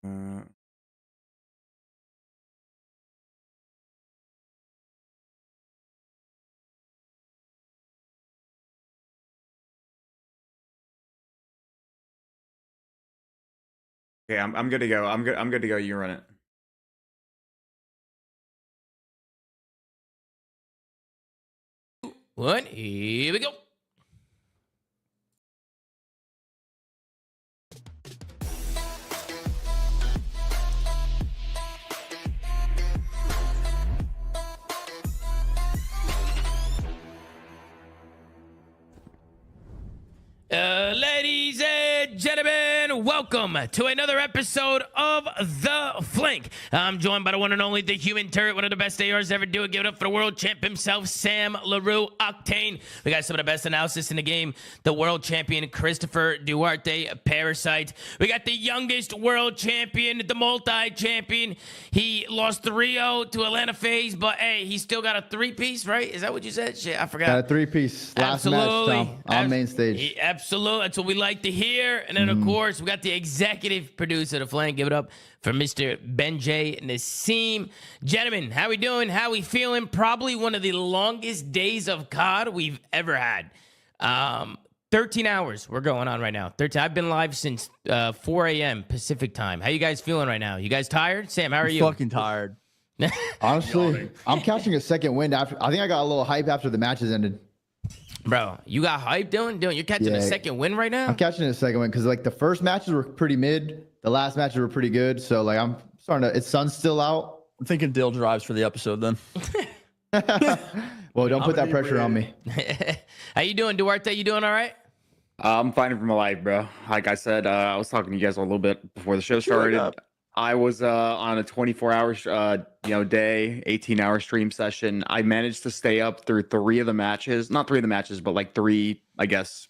Uh, okay, I'm good to go. I'm good to go. You run it. One, here we go. Ladies and gentlemen, welcome to another episode of The Flank. I'm joined by the one and only, the human turret, one of the best ARs ever do it. Give it up for the world champ himself, Sam LaRue Octane. We got some of the best analysis in the game. The world champion, Christopher Duarte, Parasite. We got the youngest world champion, the multi-champion. He lost 3-0 to Atlanta FaZe, but hey, he still got a three-piece, right? Is that what you said? Shit, I forgot. Got a three-piece last match, Tom, on main stage. Absolutely. That's what we like to hear. And then, of course, we got the executive producer of The Flank. Give it up for Mr. Ben J. Nassim. Gentlemen, how we doing? How we feeling? Probably one of the longest days of COD we've ever had. 13 hours we're going on right now. 13. I've been live since 4 a.m. Pacific time. How you guys feeling right now? You guys tired? Sam, how are you? Fucking tired. Honestly, I'm catching a second wind after. I think I got a little hype after the matches ended. Bro, you got hype, Dylan? Dylan, you're catching a second win right now? I'm catching a second win because like the first matches were pretty mid. The last matches were pretty good. So like I'm starting to. It's sun's still out. I'm thinking Dill drives for the episode then. Well, don't put that pressure on me. How you doing, Duarte? You doing all right? I'm fighting for my life, bro. Like I said, I was talking to you guys a little bit before the show started. I was on a 24-hour day, 18-hour stream session. I managed to stay up through three of the matches. Not three of the matches, but like three, I guess,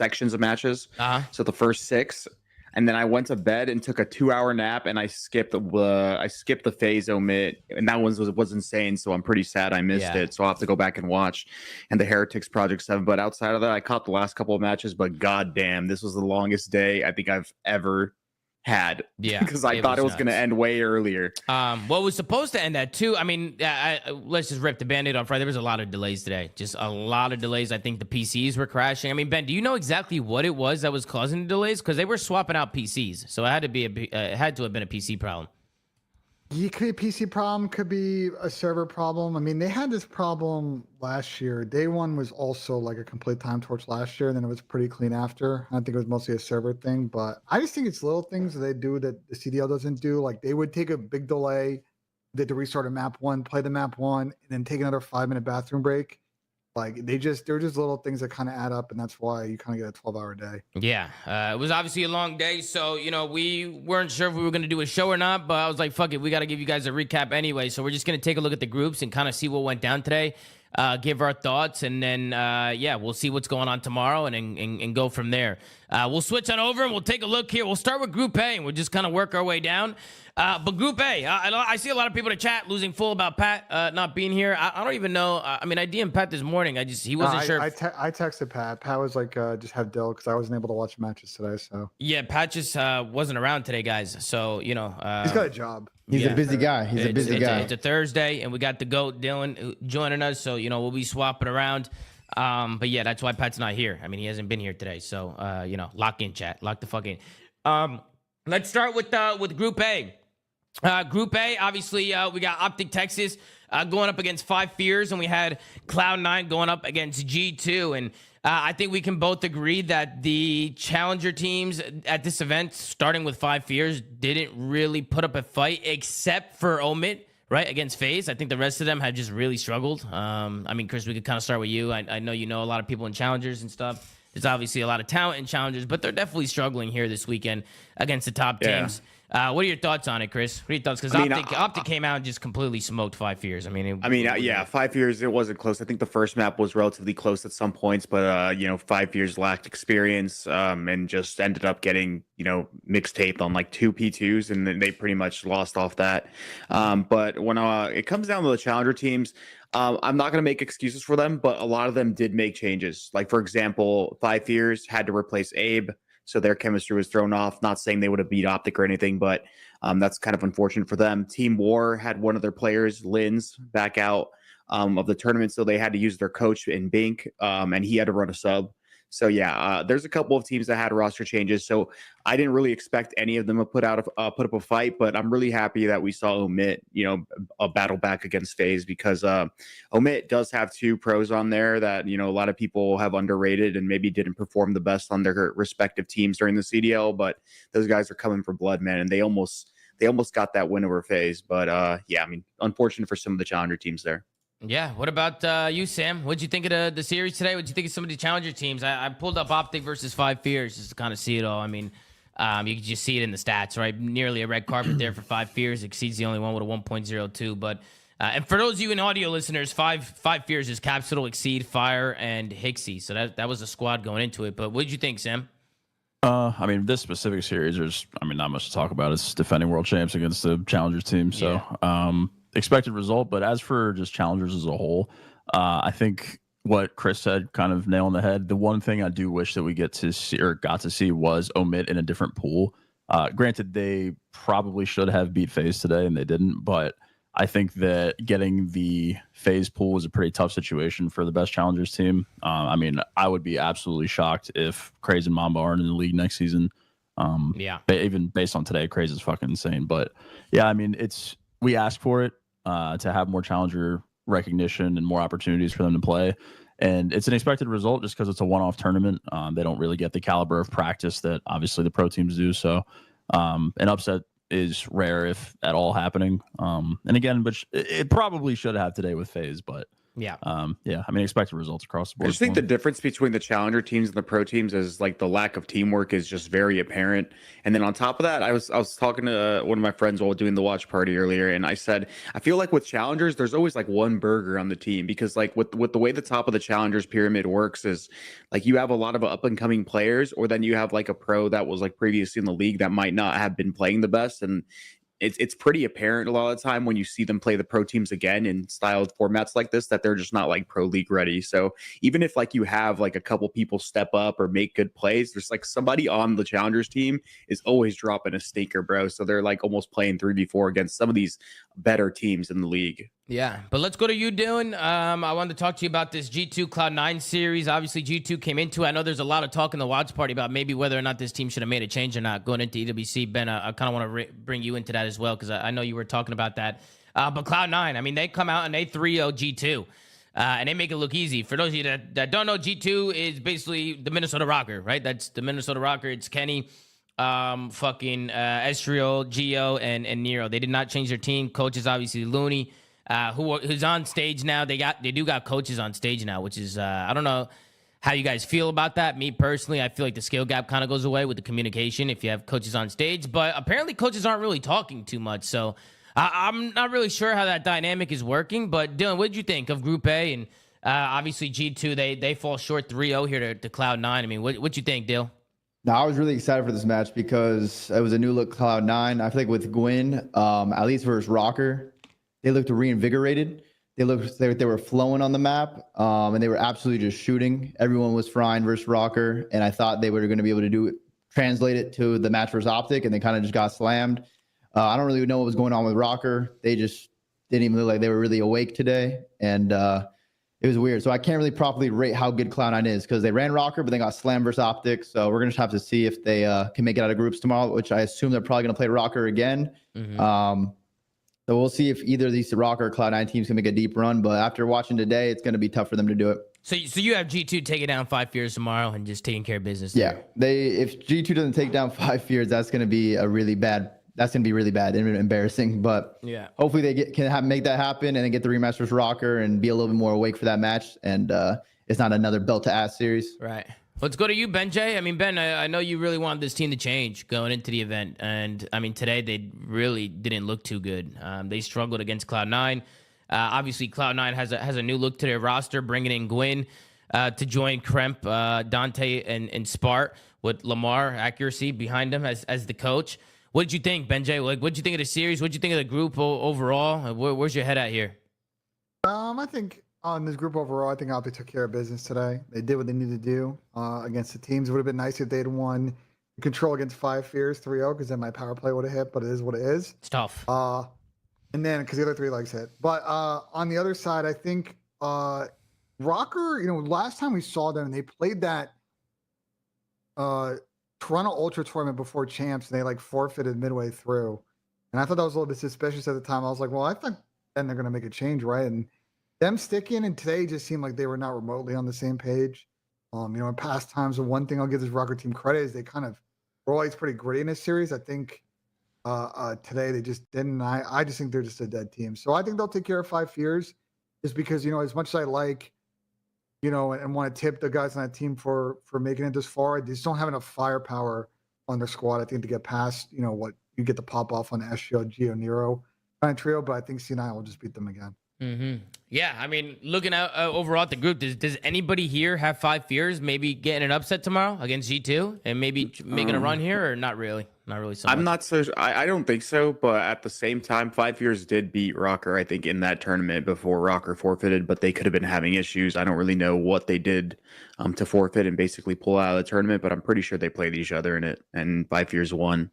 sections of matches. So the first six. And then I went to bed and took a 2-hour nap, and I skipped the FaZe omit, and that one was insane. So I'm pretty sad I missed it. So I'll have to go back and watch. And the Heretics Project 7. But outside of that, I caught the last couple of matches. But goddamn, this was the longest day I think I've ever had. Because I thought it was going to end way earlier. Well, it was supposed to end at 2. I mean, let's just rip the Band-Aid on Friday. There was a lot of delays today. Just a lot of delays. I think the PCs were crashing. I mean, Ben, do you know exactly what it was that was causing the delays? Because they were swapping out PCs. So it had to have been a PC problem. It could be a PC problem, could be a server problem. I mean, they had this problem last year. Day one was also like a complete time torch last year, and then it was pretty clean after. I think it was mostly a server thing, but I just think it's little things that they do that the CDL doesn't do. Like they would take a big delay, they had to restart a map one, play the map one, and then take another 5-minute bathroom break. Like they're just little things that kind of add up, and that's why you kind of get a 12-hour day. Yeah, it was obviously a long day, so we weren't sure if we were going to do a show or not, but I was like, fuck it, we got to give you guys a recap anyway. So we're just going to take a look at the groups and kind of see what went down today, give our thoughts, and then we'll see what's going on tomorrow and go from there. We'll switch on over and we'll take a look here. We'll start with Group A and we'll just kind of work our way down. But Group A, I see a lot of people in the chat losing full about Pat not being here. I don't even know. I mean, I DM'd Pat this morning. He wasn't sure. I texted Pat. Pat was like, just have Dill because I wasn't able to watch matches today. So yeah, Pat just wasn't around today, guys. So he's got a job. He's a busy guy. He's a busy guy. It's a Thursday, and we got the GOAT Dylan joining us. So we'll be swapping around. But yeah, that's why Pat's not here. I mean, he hasn't been here today. So lock in, chat. Lock the fuck in. Let's start with Group A. Group A, obviously, we got Optic Texas going up against Five Fears, and we had Cloud9 going up against G2. And I think we can both agree that the challenger teams at this event, starting with Five Fears, didn't really put up a fight except for Omit, right, against FaZe. I think the rest of them have just really struggled. I mean, Chris, we could kind of start with you. I know you know a lot of people in challengers and stuff. There's obviously a lot of talent in challengers, but they're definitely struggling here this weekend against the top teams. What are your thoughts on it, Chris? What are your thoughts? Because Optic came out and just completely smoked Five Fears. I mean, 5 years, it wasn't close. I think the first map was relatively close at some points, but 5 years lacked experience and just ended up getting mixtaped on like 2 P2s, and then they pretty much lost off that. But when it comes down to the challenger teams, I'm not going to make excuses for them, but a lot of them did make changes. Like, for example, Five Fears had to replace Abe. so their chemistry was thrown off. Not saying they would have beat Optic or anything, but that's kind of unfortunate for them. Team War had one of their players, Linz, back out of the tournament, so they had to use their coach in Bink, and he had to run a sub. So yeah, there's a couple of teams that had roster changes. So I didn't really expect any of them to put up a fight, but I'm really happy that we saw Omit, a battle back against FaZe, because Omit does have 2 pros on there that a lot of people have underrated and maybe didn't perform the best on their respective teams during the CDL. But those guys are coming for blood, man, and they almost got that win over FaZe. But yeah, I mean, unfortunate for some of the challenger teams there. Yeah. What about you, Sam? What'd you think of the series today? What'd you think of some of the challenger teams? I pulled up Optic versus Five Fears just to kind of see it all. I mean, you can just see it in the stats, right? Nearly a red carpet there for Five Fears. Exceeds the only one with a 1.02. But and for those of you in audio listeners, Five Fears is Capsule, Exceed, Fire, and Hixie. So that was a squad going into it. But what did you think, Sam? I mean, this specific series, not much to talk about. It's defending world champs against the challengers team. So, expected result. But as for just challengers as a whole, I think what Chris said kind of nail on the head. The one thing I do wish that we got to see was Omit in a different pool. Granted, they probably should have beat FaZe today and they didn't, but I think that getting the FaZe pool was a pretty tough situation for the best challengers team. I mean, I would be absolutely shocked if Craze and Mamba aren't in the league next season. Even based on today, Craze is fucking insane. But yeah, I mean, we asked for it to have more challenger recognition and more opportunities for them to play. And it's an expected result just because it's a one-off tournament. They don't really get the caliber of practice that obviously the pro teams do. So an upset is rare, if at all, happening. And again, but it probably should have today with FaZe, but I mean, expected results across the board. I just think the difference between the challenger teams and the pro teams is like the lack of teamwork is just very apparent. And then on top of that, I was talking to one of my friends while doing the watch party earlier, and I said I feel like with challengers, there's always like one burger on the team, because like with the way the top of the challengers pyramid works is like you have a lot of up and coming players, or then you have like a pro that was like previously in the league that might not have been playing the best, and it's pretty apparent a lot of the time when you see them play the pro teams again in styled formats like this that they're just not like pro league ready. So even if like you have like a couple people step up or make good plays, there's like somebody on the challengers team is always dropping a stinker, bro. So they're like almost playing 3v4 against some of these better teams in the league. Yeah, but let's go to you, Dylan. I wanted to talk to you about this G2 Cloud9 series. Obviously, G2 came into it. I know there's a lot of talk in the watch party about maybe whether or not this team should have made a change or not going into EWC. Ben, I kind of want to bring you into that as well, because I know you were talking about that. But Cloud9, I mean, they come out and they 3-0 G2, and they make it look easy. For those of you that don't know, G2 is basically the Minnesota Rocker, right? That's the Minnesota Rocker. It's Kenny, Estriel, Gio, and Nero. They did not change their team. Coach is obviously Looney. Who's on stage now. They do got coaches on stage now, which is I don't know how you guys feel about that. Me personally, I feel like the skill gap kind of goes away with the communication if you have coaches on stage, but apparently coaches aren't really talking too much, so I'm not really sure how that dynamic is working. But Dylan, what did you think of Group A? And obviously G2, they fall short 3-0 here to Cloud9. I mean, what you think, Dill? No, I was really excited for this match because it was a new look Cloud9. I feel like with Gwyn, at least versus Rocker, they looked reinvigorated. They looked like they were flowing on the map, and they were absolutely just shooting. Everyone was frying versus Rocker, and I thought they were going to be able to translate it to the match versus Optic, and they kind of just got slammed. I don't really know what was going on with Rocker. They just didn't even look like they were really awake today, and it was weird. So I can't really properly rate how good Cloud9 is because they ran Rocker, but they got slammed versus Optic. So we're going to have to see if they can make it out of groups tomorrow, which I assume they're probably going to play Rocker again. Mm-hmm. So we'll see if either of these Rocker or Cloud9 teams can make a deep run. But after watching today, it's going to be tough for them to do it. So you have G2 taking down 5 Fears tomorrow and just taking care of business there. Yeah, if G2 doesn't take down 5 Fears, that's going to be really bad and embarrassing. But yeah, hopefully they can make that happen and then get the rematch with Rocker and be a little bit more awake for that match. And it's not another belt to ass series. Right. Let's go to you, Ben J. I mean, Ben, I know you really wanted this team to change going into the event. And, I mean, today they really didn't look too good. They struggled against Cloud9. Obviously, Cloud9 has a new look to their roster, bringing in Gwyn to join Kremp, Dante, and Spart with Lamar Accuracy behind them as the coach. What did you think, Ben J? Like, what did you think of the series? What did you think of the group overall? Where's your head at here? I think on this group overall, I think Optic took care of business today. They did what they needed to do against the teams. It would have been nice if they had won control against 5 fears 3-0 because then my power play would have hit, but it is what it is. It's tough. And then because the other 3 legs hit. But on the other side, I think Rocker, last time we saw them, they played that Toronto Ultra tournament before champs, and they like forfeited midway through. And I thought that was a little bit suspicious at the time. I was like, well, I thought then they're going to make a change, right? And them sticking, and today just seemed like they were not remotely on the same page. In past times, the one thing I'll give this Rocker team credit is they kind of were always pretty gritty in this series. I think today they just didn't. I just think they're just a dead team. So I think they'll take care of 5 fears, just because as much as I like, and want to tip the guys on that team for making it this far, they just don't have enough firepower on their squad, I think, to get past what you get the pop off on SGL, Geo, Nero kind of trio. But I think C9 will just beat them again. Mm-hmm. Yeah, I mean, looking at overall at the group, does anybody here have 5 fears? Maybe getting an upset tomorrow against G2 and maybe making a run here, or not really? Not really. So I'm not so. I don't think so. But at the same time, 5 fears did beat Rocker, I think, in that tournament before Rocker forfeited. But they could have been having issues. I don't really know what they did to forfeit and basically pull out of the tournament. But I'm pretty sure they played each other in it, and 5 fears won.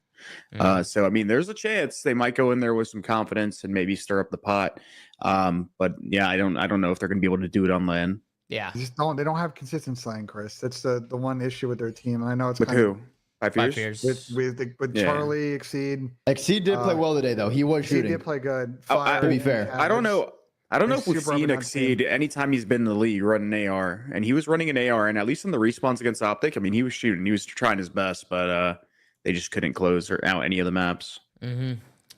So I mean, there's a chance they might go in there with some confidence and maybe stir up the pot. But yeah, I don't know if they're going to be able to do it on LAN. Yeah, they don't have consistent slaying, Chris. That's the one issue with their team. And I know it's with who? 5 fears? 5 fears. With Charlie, Exceed. Exceed did play well today, though. He was shooting. He did play good. To be fair, I don't know. I don't know if we've seen Exceed anytime he's been in the league run an AR, and he was running an AR, and at least in the respawns against Optic, I mean, he was shooting, he was trying his best, but they just couldn't close or out any of the maps. Mm-hmm.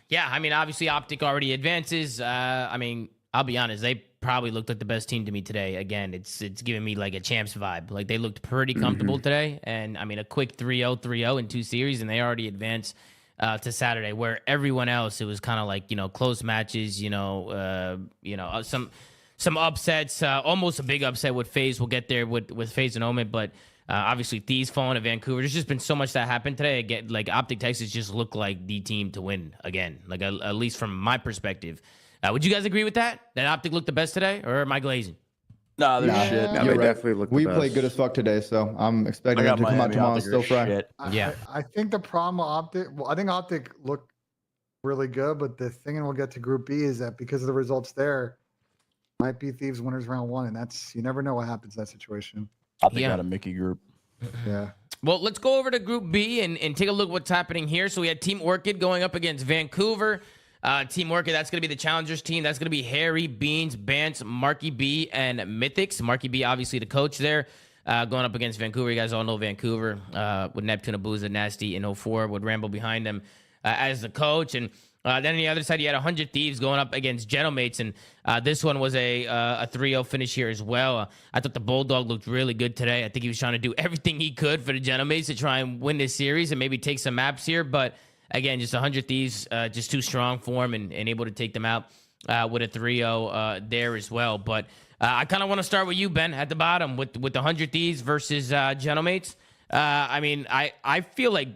Yeah, I mean, obviously Optic already advances. I mean, I'll be honest, they probably looked like the best team to me today. Again, it's giving me like a champs vibe. Like they looked pretty comfortable today, and I mean, a quick 3-0 in 2 series, and they already advanced to Saturday. Where everyone else, it was kind of like close matches. Some upsets, almost a big upset with FaZe. We'll get there with FaZe in a moment, but. Obviously, Thieves falling to Vancouver. There's just been so much that happened today. Again, like Optic Texas just looked like the team to win again. Like at least from my perspective. Would you guys agree with that? That Optic looked the best today, or am I glazing? No, they're shit. No, they definitely looked. We played good as fuck today, so I'm expecting them to come out tomorrow and still fry. Yeah, I think the problem with Optic. Well, I think Optic looked really good, but the thing, and we'll get to Group B, is that because of the results there, might be Thieves winners round 1, and that's you never know what happens in that situation. Optic got a Mickey group. Yeah. Well, let's go over to Group B and take a look what's happening here. So we had Team Orchid going up against Vancouver. Team Orchid, that's going to be the challengers team. That's going to be Harry, Beans, Bance, Marky B, and Mythics. Marky B, obviously the coach there, going up against Vancouver. You guys all know Vancouver with Neptune, Abuza, Nasty, and 04 with Rambo behind them as the coach. And then on the other side, you had 100 Thieves going up against Genomites, and this one was a 3-0 finish here as well. I thought the Bulldog looked really good today. I think he was trying to do everything he could for the Genomites to try and win this series and maybe take some maps here. But again, just 100 Thieves, just too strong for him and able to take them out with a 3-0 there as well. But I kind of want to start with you, Ben, at the bottom with the 100 Thieves versus Genomites. I mean, I feel like,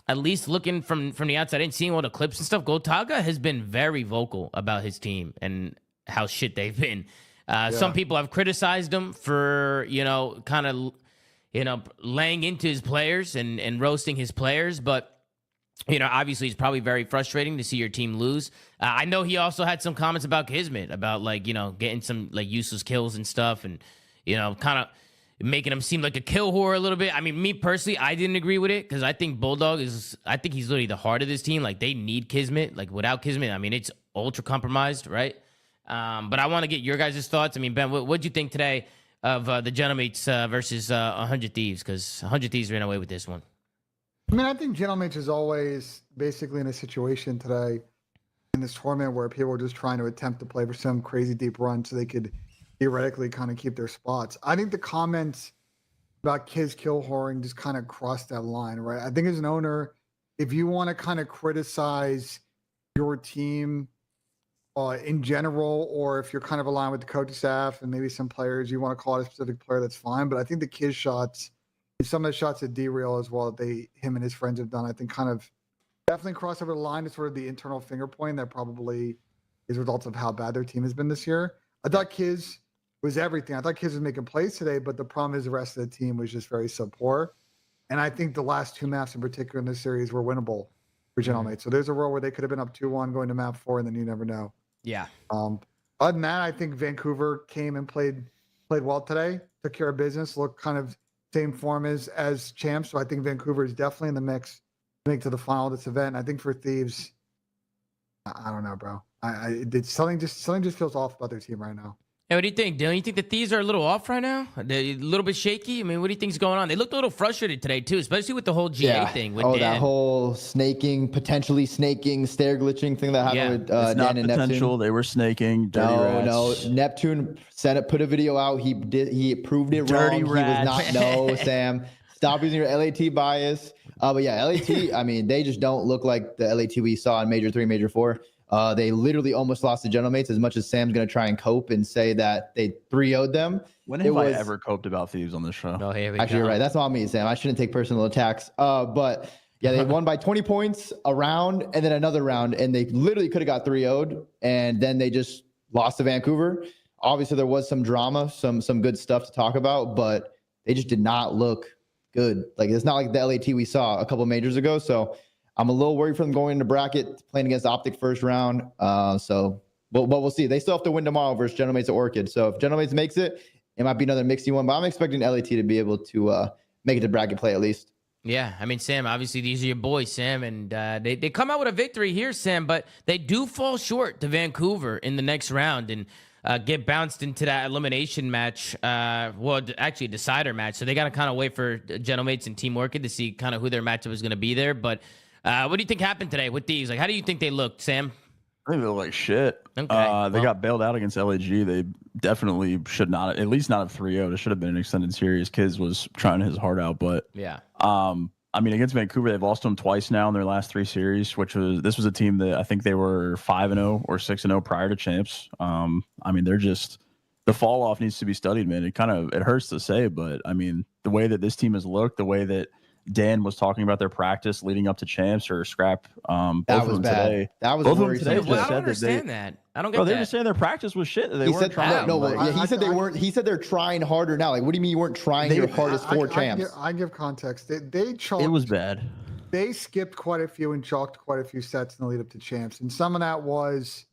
at least looking from the outside and seeing all the clips and stuff, Gotaga has been very vocal about his team and how shit they've been. Some people have criticized him for, kind of, laying into his players and roasting his players. But, obviously it's probably very frustrating to see your team lose. I know he also had some comments about Kismet, about getting some useless kills and stuff and, kind of making him seem like a kill whore a little bit. I mean, me personally, I didn't agree with it because I think Bulldog I think he's literally the heart of this team. Like, they need Kismet. Like, without Kismet, I mean, it's ultra compromised, right? But I want to get your guys' thoughts. I mean, Ben, what'd you think today of the Genomites versus 100 Thieves? Because 100 Thieves ran away with this one. I mean, I think Genomites is always basically in a situation today in this tournament where people are just trying to attempt to play for some crazy deep run so they could theoretically kind of keep their spots. I think the comments about Kiz kill whoring just kind of crossed that line, right? I think as an owner, if you want to kind of criticize your team in general, or if you're kind of aligned with the coaching staff and maybe some players, you want to call out a specific player, that's fine. But I think the Kiz shots, and some of the shots at D-Real as well, that him and his friends have done, I think kind of definitely crossed over the line to sort of the internal finger point that probably is results of how bad their team has been this year. I thought Kiz was everything. I thought Kiz was making plays today, but the problem is the rest of the team was just very subpar. And I think the last 2 maps in particular in this series were winnable for Gentlemates. So there's a world where they could have been up 2-1 going to map 4, and then you never know. Yeah. Other than that, I think Vancouver came and played well today, took care of business, looked kind of same form as champs. So I think Vancouver is definitely in the mix to make to the final of this event. And I think for Thieves, I don't know, bro. Something just feels off about their team right now. Hey, what do you think, Dylan? You think the Thieves are a little off right now? They're a little bit shaky? I mean, what do you think's going on? They looked a little frustrated today, too, especially with the whole GA thing with Dan. That whole potentially snaking, stair glitching thing that happened with it's not Dan and potential. Neptune. They were snaking. Dirty rats. No. Neptune put a video out. He proved it Dirty wrong. rats. He was not. No, Sam. Stop using your LAT bias. But yeah, LAT, I mean, they just don't look like the LAT we saw in Major 3, Major 4. They literally almost lost to Gentlemates, as much as Sam's going to try and cope and say that they 3-0'd them. When have I ever coped about Thieves on this show? Oh, here we Actually, go. you're right. That's not me, Sam. I shouldn't take personal attacks. But yeah, they won by 20 points a round and then another round, and they literally could have got 3-0'd, and then they just lost to Vancouver. Obviously, there was some drama, some good stuff to talk about, but they just did not look good. Like, it's not like the LAT we saw a couple majors ago. So I'm a little worried for them going into bracket, playing against Optic first round. But we'll see. They still have to win tomorrow versus Gentlemates at Orchid. So if Gentlemates makes it, it might be another mixy one. But I'm expecting LAT to be able to make it to bracket play at least. Yeah, I mean, Sam, obviously these are your boys, Sam, and they come out with a victory here, Sam, but they do fall short to Vancouver in the next round and get bounced into that elimination match. Actually, decider match. So they got to kind of wait for Gentlemates and Team Orchid to see kind of who their matchup is going to be there. But what do you think happened today with these? Like, how do you think they looked, Sam? I think they look like shit. Okay. They got bailed out against LAG. They definitely should not, at least not have 3-0. It should have been an extended series. Kids was trying his heart out, but yeah. I mean, against Vancouver, they've lost them twice now in their last 3 series, this was a team that I think they were 5-0 or 6-0 prior to champs. I mean, they're just, the fall off needs to be studied, man. It hurts to say, but I mean, the way that this team has looked, the way that Dan was talking about their practice leading up to champs or scrap. That both was of them bad. today. That was both of them worrisome. today Well, I just don't said understand that. I don't get they're that. just saying their practice was shit. They He weren't said trying. he said they weren't. He said they're trying harder now. Like, what do you mean you weren't trying your hardest for champs? I give context. They chalked. It was bad. They skipped quite a few and chalked quite a few sets in the lead up to champs, and some of that was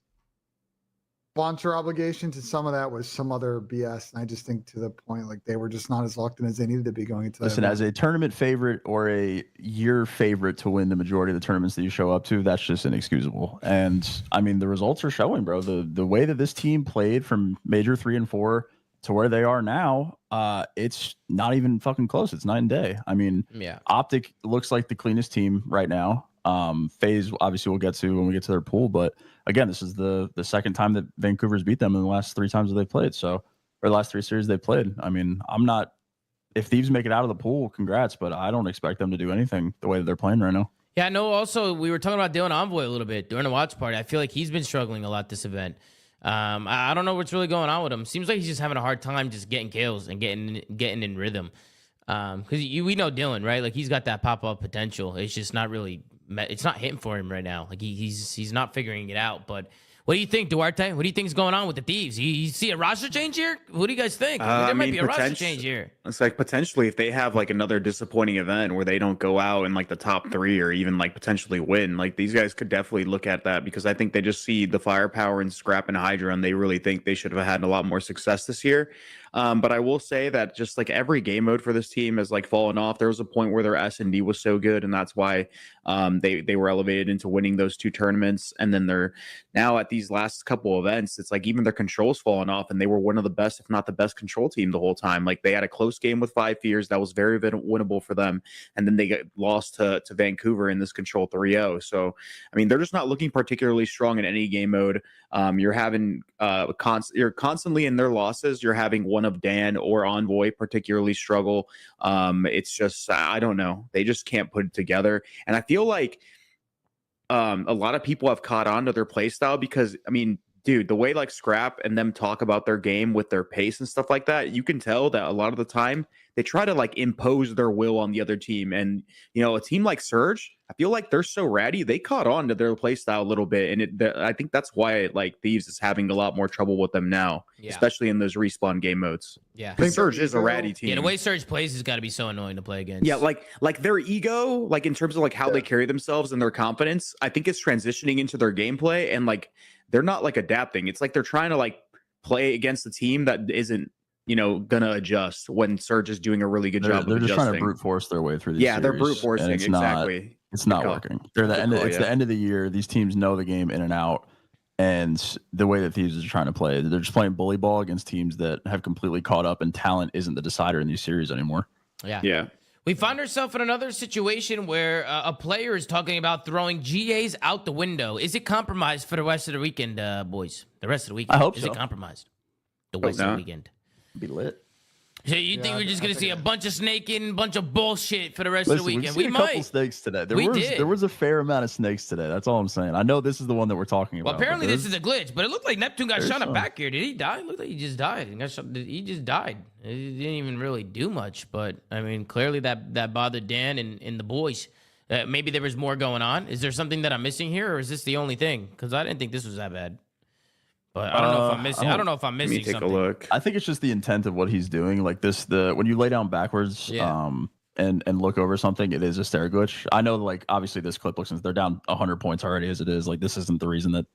sponsor obligations, and some of that was some other BS. And I just think, to the point, like, they were just not as locked in as they needed to be going into. Listen, as a tournament favorite or a year favorite to win the majority of the tournaments that you show up to, that's just inexcusable. And I mean, the results are showing, bro. The way that this team played from Major 3 and 4 to where they are now, it's not even fucking close. It's night and day. I mean, Yeah. Optic looks like the cleanest team right now. FaZe, obviously, we'll get to when we get to their pool, but again, this is the second time that Vancouver's beat them in the last 3 times that they've played. So, or the last 3 series they've played. I mean, if Thieves make it out of the pool, congrats, but I don't expect them to do anything the way that they're playing right now. Yeah, no, also, we were talking about Dylan Envoy a little bit during the watch party. I feel like he's been struggling a lot this event. I don't know what's really going on with him. Seems like he's just having a hard time just getting kills and getting in rhythm. Because we know Dylan, right? Like, he's got that pop-up potential. It's just not really, it's not hitting for him right now. Like, he's not figuring it out. But what do you think, Duarte? What do you think is going on with the Thieves? You see a roster change here? What do you guys think? There might be a roster change here. It's like, potentially, if they have like another disappointing event where they don't go out in like the top 3 or even like potentially win, like, these guys could definitely look at that, because I think they just see the firepower in Scrap and Hydra, and they really think they should have had a lot more success this year. But I will say that just like every game mode for this team has like fallen off. There was a point where their S&D was so good, and that's why they were elevated into winning those 2 tournaments. And then they're now at these last couple events, it's like even their control's fallen off, and they were one of the best, if not the best, control team the whole time. Like, they had a close game with 5 Fears that was very winnable for them, and then they got lost to Vancouver in this control 3-0. So I mean, they're just not looking particularly strong in any game mode. You're having you're constantly in their losses. You're having one of Dan or Envoy particularly struggle. It's just, I don't know. They just can't put it together. And I feel like a lot of people have caught on to their play style, because I mean, dude, the way like Scrap and them talk about their game with their pace and stuff like that, you can tell that a lot of the time they try to like impose their will on the other team. And a team like Surge, I feel like they're so ratty, they caught on to their play style a little bit, and I think that's why like Thieves is having a lot more trouble with them now, especially in those respawn game modes. Yeah, because Surge is a ratty team. Yeah, the way Surge plays has got to be so annoying to play against. Yeah, like their ego, like in terms of like how they carry themselves and their confidence, I think it's transitioning into their gameplay, and like they're not like adapting. It's like they're trying to like play against a team that isn't gonna adjust when Surge is doing a really good job. They're of just adjusting. trying to brute force their way through these Yeah, they're brute forcing. it's Exactly. It's not working. They're the end. It's the end of the year. These teams know the game in and out, and the way that Thieves is trying to play, they're just playing bully ball against teams that have completely caught up, and talent isn't the decider in these series anymore. Yeah. We find ourselves in another situation where a player is talking about throwing GAs out the window. Is it compromised for the rest of the weekend, boys? The rest of the weekend. I hope is so. It compromised? The rest of the weekend. Be lit. So you think we're just gonna see a bunch of snaking, a bunch of bullshit for the rest of the weekend? We've seen a couple snakes today. There was a fair amount of snakes today. That's all I'm saying. I know this is the one that we're talking about. Well, apparently this is a glitch, but it looked like Neptune got shot in the back here. Did he die? It looked like he just died. He just died. He didn't even really do much, but I mean, clearly that bothered Dan and the boys. Maybe there was more going on. Is there something that I'm missing here, or is this the only thing? Because I didn't think this was that bad. But I don't know if I'm missing. I don't know if I'm missing something. Take a look. I think it's just the intent of what he's doing. Like when you lay down backwards, and look over something, it is a stare glitch. I know, like obviously this clip looks, they're down 100 points already as it is. Like this isn't the reason that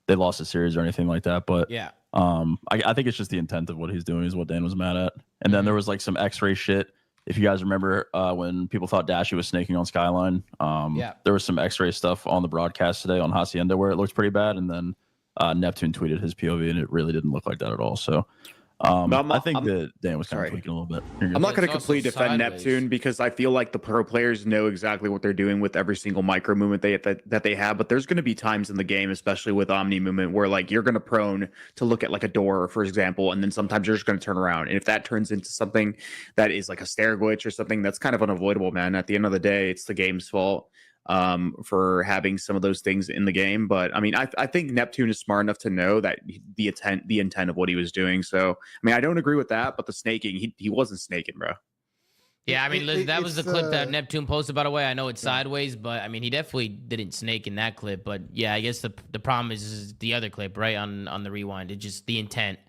they lost the series or anything like that. But I think it's just the intent of what he's doing is what Dan was mad at. And then there was like some X-ray shit. If you guys remember when people thought Dashy was snaking on Skyline, there was some X-ray stuff on the broadcast today on Hacienda where it looks pretty bad, and then Neptune tweeted his POV and it really didn't look like that at all. So I think that Dan was kind of tweaking a little bit. I'm not going to completely defend Neptune because I feel like the pro players know exactly what they're doing with every single micro movement that they have. But there's going to be times in the game, especially with Omni movement, where like you're going to prone to look at like a door, for example, and then sometimes you're just going to turn around. And if that turns into something that is like a stare glitch or something, that's kind of unavoidable, man. At the end of the day, it's the game's fault for having some of those things in the game. But I mean, I think Neptune is smart enough to know that the intent of what he was doing. So I mean, I don't agree with that, but the snaking, he wasn't snaking, bro. Yeah, I mean, that was the clip that Neptune posted, by the way. I know it's sideways, but I mean, he definitely didn't snake in that clip. But yeah, I guess the problem is the other clip, right, on the rewind. It's just the intent,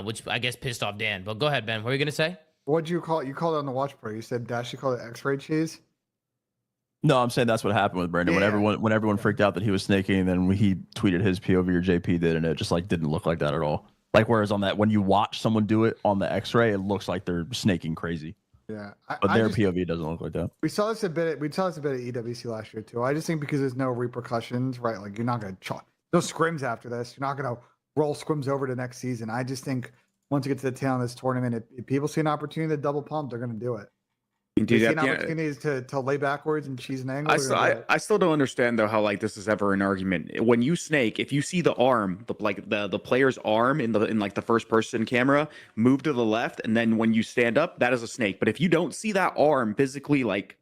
which I guess pissed off Dan. But go ahead, Ben. What were you going to say? What'd you call it? You called it on the watch party. You said Dash, you called it X-ray cheese? No, I'm saying that's what happened with Brandon. When everyone freaked out that he was snaking, and then he tweeted his POV or JP did, and it just like didn't look like that at all. Like whereas on that, when you watch someone do it on the X-ray, it looks like they're snaking crazy. Yeah, but their POV doesn't look like that. We saw this a bit. We saw this a bit at EWC last year too. I just think because there's no repercussions, right? Like you're not gonna no scrims after this. You're not gonna roll scrims over to next season. I just think once you get to the tail of this tournament, if people see an opportunity to double pump, they're gonna do it. Do that, opportunities to lay backwards and cheese an angle. I still don't understand though how like this is ever an argument. When you snake, if you see the arm, the player's arm in like the first person camera move to the left, and then when you stand up, that is a snake. But if you don't see that arm physically like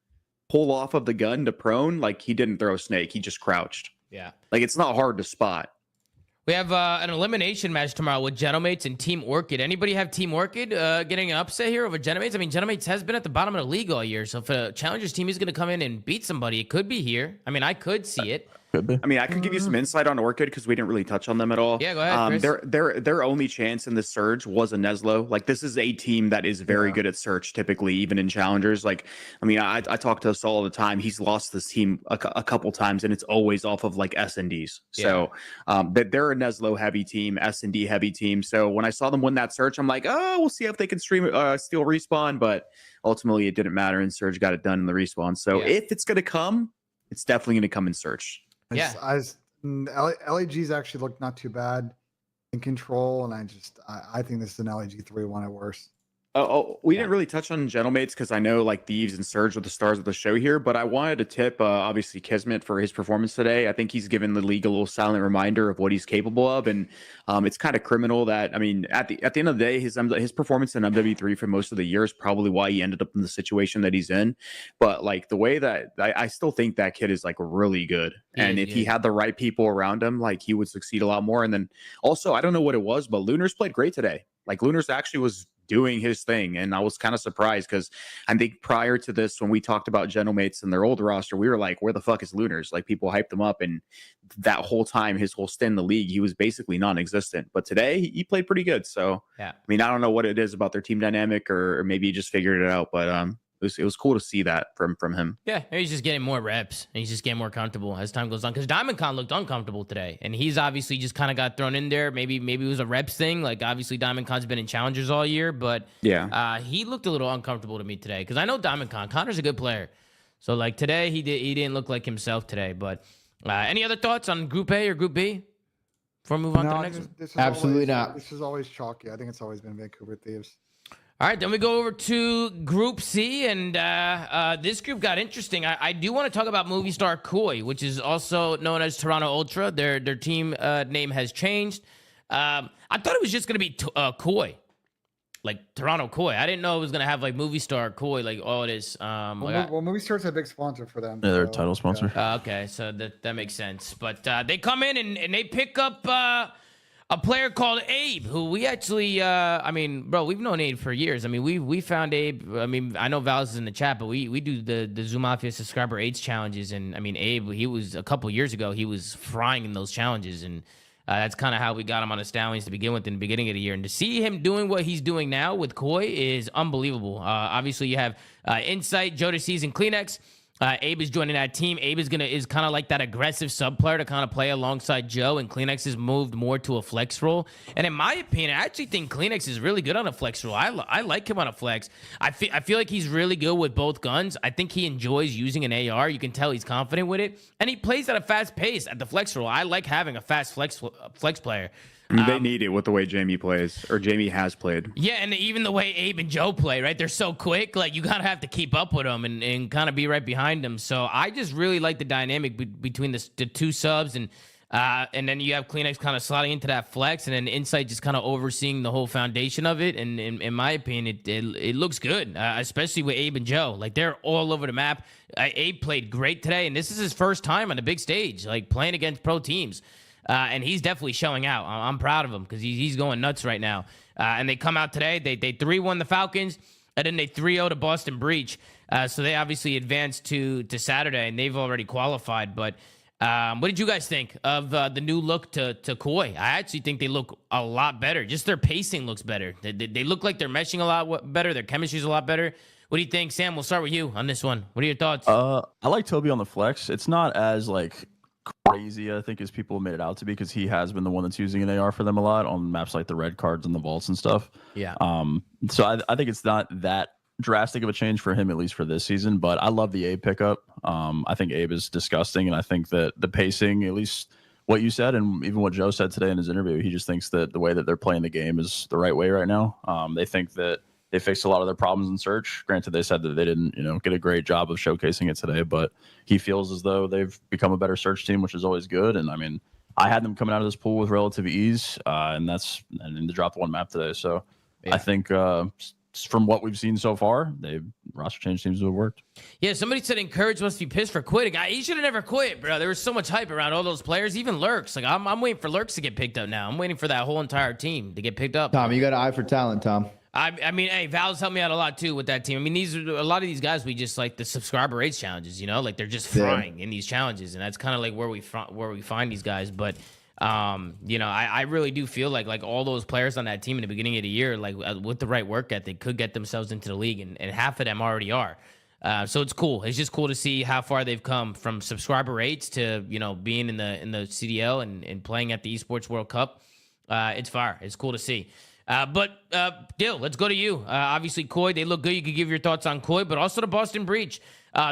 pull off of the gun to prone, like he didn't throw a snake, he just crouched. Yeah, like it's not hard to spot. We have an elimination match tomorrow with Genomates and Team Orchid. Anybody have Team Orchid getting an upset here over Genomates? I mean, Genomates has been at the bottom of the league all year, so if a Challengers team is going to come in and beat somebody, it could be here. I mean, I could see it. Could be. I mean, I could give you some insight on Orchid because we didn't really touch on them at all. Yeah, go ahead, Chris. Their only chance in the Surge was a Neslo. Like, this is a team that is very good at Search, typically, even in Challengers. Like, I mean, I talk to us all the time. He's lost this team a couple times, and it's always off of, like, S&Ds. So, they're a Neslo heavy team, S&D heavy team. So, when I saw them win that Search, I'm like, oh, we'll see if they can steal Respawn. But ultimately, it didn't matter, and Surge got it done in the Respawn. So, if it's going to come, it's definitely going to come in Search. LAG's actually looked not too bad in control, and I think this is an LAG 3-1 at worst. We didn't really touch on Gentlemates because I know like Thieves and Surge are the stars of the show here, but I wanted to tip obviously Kismet for his performance today. I think he's given the league a little silent reminder of what he's capable of, and it's kind of criminal that, I mean, at the end of the day, his performance in MW3 for most of the year is probably why he ended up in the situation that he's in. But like the way that I still think that kid is like really good, and if he had the right people around him, like he would succeed a lot more. And then also, I don't know what it was, but Lunars played great today. Like Lunars actually was doing his thing, and I was kind of surprised because I think prior to this, when we talked about Gentlemates and their old roster, we were like, where the fuck is Lunars? Like people hyped him up, and that whole time, his whole stint in the league, he was basically non-existent. But today he played pretty good. So yeah, I mean, I don't know what it is about their team dynamic, or maybe he just figured it out, but it was cool to see that from him. Yeah, he's just getting more reps, and he's just getting more comfortable as time goes on. Because Diamond Con looked uncomfortable today, and he's obviously just kind of got thrown in there. Maybe it was a reps thing. Like obviously Diamond Con's been in challengers all year, but yeah, he looked a little uncomfortable to me today. Because I know Diamond Con, Connor's a good player, so like today he didn't look like himself today. But any other thoughts on Group A or Group B before we move on to the next one? Absolutely not. This is always chalky. I think it's always been Vancouver Thieves. All right, then we go over to Group C, and this group got interesting. I do want to talk about Movie Star Koi, which is also known as Toronto Ultra. Their team name has changed. I thought it was just going to be Koi, like Toronto Koi. I didn't know it was going to have like Movie Star Koi, like all it is. Well, Movie Star's a big sponsor for them. Yeah, they're a title sponsor. Yeah. Okay, so that makes sense. But they come in and they pick up a player called Abe, who we actually, I mean, bro, we've known Abe for years. I mean, we found Abe. I mean, I know Val's is in the chat, but we do the Zoom Mafia subscriber AIDS challenges, and I mean, Abe, he was a couple years ago, he was frying in those challenges, and that's kind of how we got him on the Stallions to begin with in the beginning of the year. And to see him doing what he's doing now with Koi is unbelievable. Obviously, you have Insight, Jodeci's, and Kleenex. Abe is joining that team. Abe is kind of like that aggressive sub player to kind of play alongside Joe, and Kleenex has moved more to a flex role. And in my opinion, I actually think Kleenex is really good on a flex role. I like him on a flex. I feel like he's really good with both guns. I think he enjoys using an AR. You can tell he's confident with it, and he plays at a fast pace at the flex role. I like having a fast flex player. They need it with the way Jamie plays, or Jamie has played. Yeah, and even the way Abe and Joe play, right? They're so quick. Like, you kind of have to keep up with them and kind of be right behind them. So I just really like the dynamic between the two subs. And then you have Kleenex kind of sliding into that flex, and then Insight just kind of overseeing the whole foundation of it. And in my opinion, it looks good, especially with Abe and Joe. Like, they're all over the map. Abe played great today, and this is his first time on the big stage, like playing against pro teams. And he's definitely showing out. I'm proud of him because he's going nuts right now. And they come out today. They 3-1 the Falcons, and then they 3-0 to Boston Breach. So they obviously advanced to Saturday, and they've already qualified. But what did you guys think of the new look to Koi? I actually think they look a lot better. Just their pacing looks better. They look like they're meshing a lot better. Their chemistry's a lot better. What do you think, Sam? We'll start with you on this one. What are your thoughts? I like Toby on the flex. It's not as like crazy, I think, as people have made it out to be, because he has been the one that's using an AR for them a lot on maps like the red cards and the vaults and stuff. Yeah. So I think it's not that drastic of a change for him, at least for this season. But I love the Abe pickup. I think Abe is disgusting, and I think that the pacing, at least what you said, and even what Joe said today in his interview, he just thinks that the way that they're playing the game is the right way right now. They think that they fixed a lot of their problems in search. Granted, they said that they didn't, get a great job of showcasing it today, but he feels as though they've become a better search team, which is always good. And I mean, I had them coming out of this pool with relative ease, and they dropped one map today. So yeah. I think from what we've seen so far, roster change seems to have worked. Yeah, somebody said Encourage must be pissed for quitting. He should have never quit, bro. There was so much hype around all those players, even Lurks. Like, I'm waiting for Lurks to get picked up now. I'm waiting for that whole entire team to get picked up. Tom, you got an eye for talent, Tom. I mean, hey, Val's helped me out a lot too with that team. I mean, these are a lot of these guys. We just like the subscriber rates challenges, like they're just frying in these challenges, and that's kind of like where we find these guys. But I really do feel like all those players on that team in the beginning of the year, like with the right work ethic, could get themselves into the league, and half of them already are. So it's cool. It's just cool to see how far they've come from subscriber rates to being in the CDL and playing at the Esports World Cup. It's fire. It's cool to see. But Dill, let's go to you. Obviously, Koi, they look good. You could give your thoughts on Koi, but also the Boston Breach.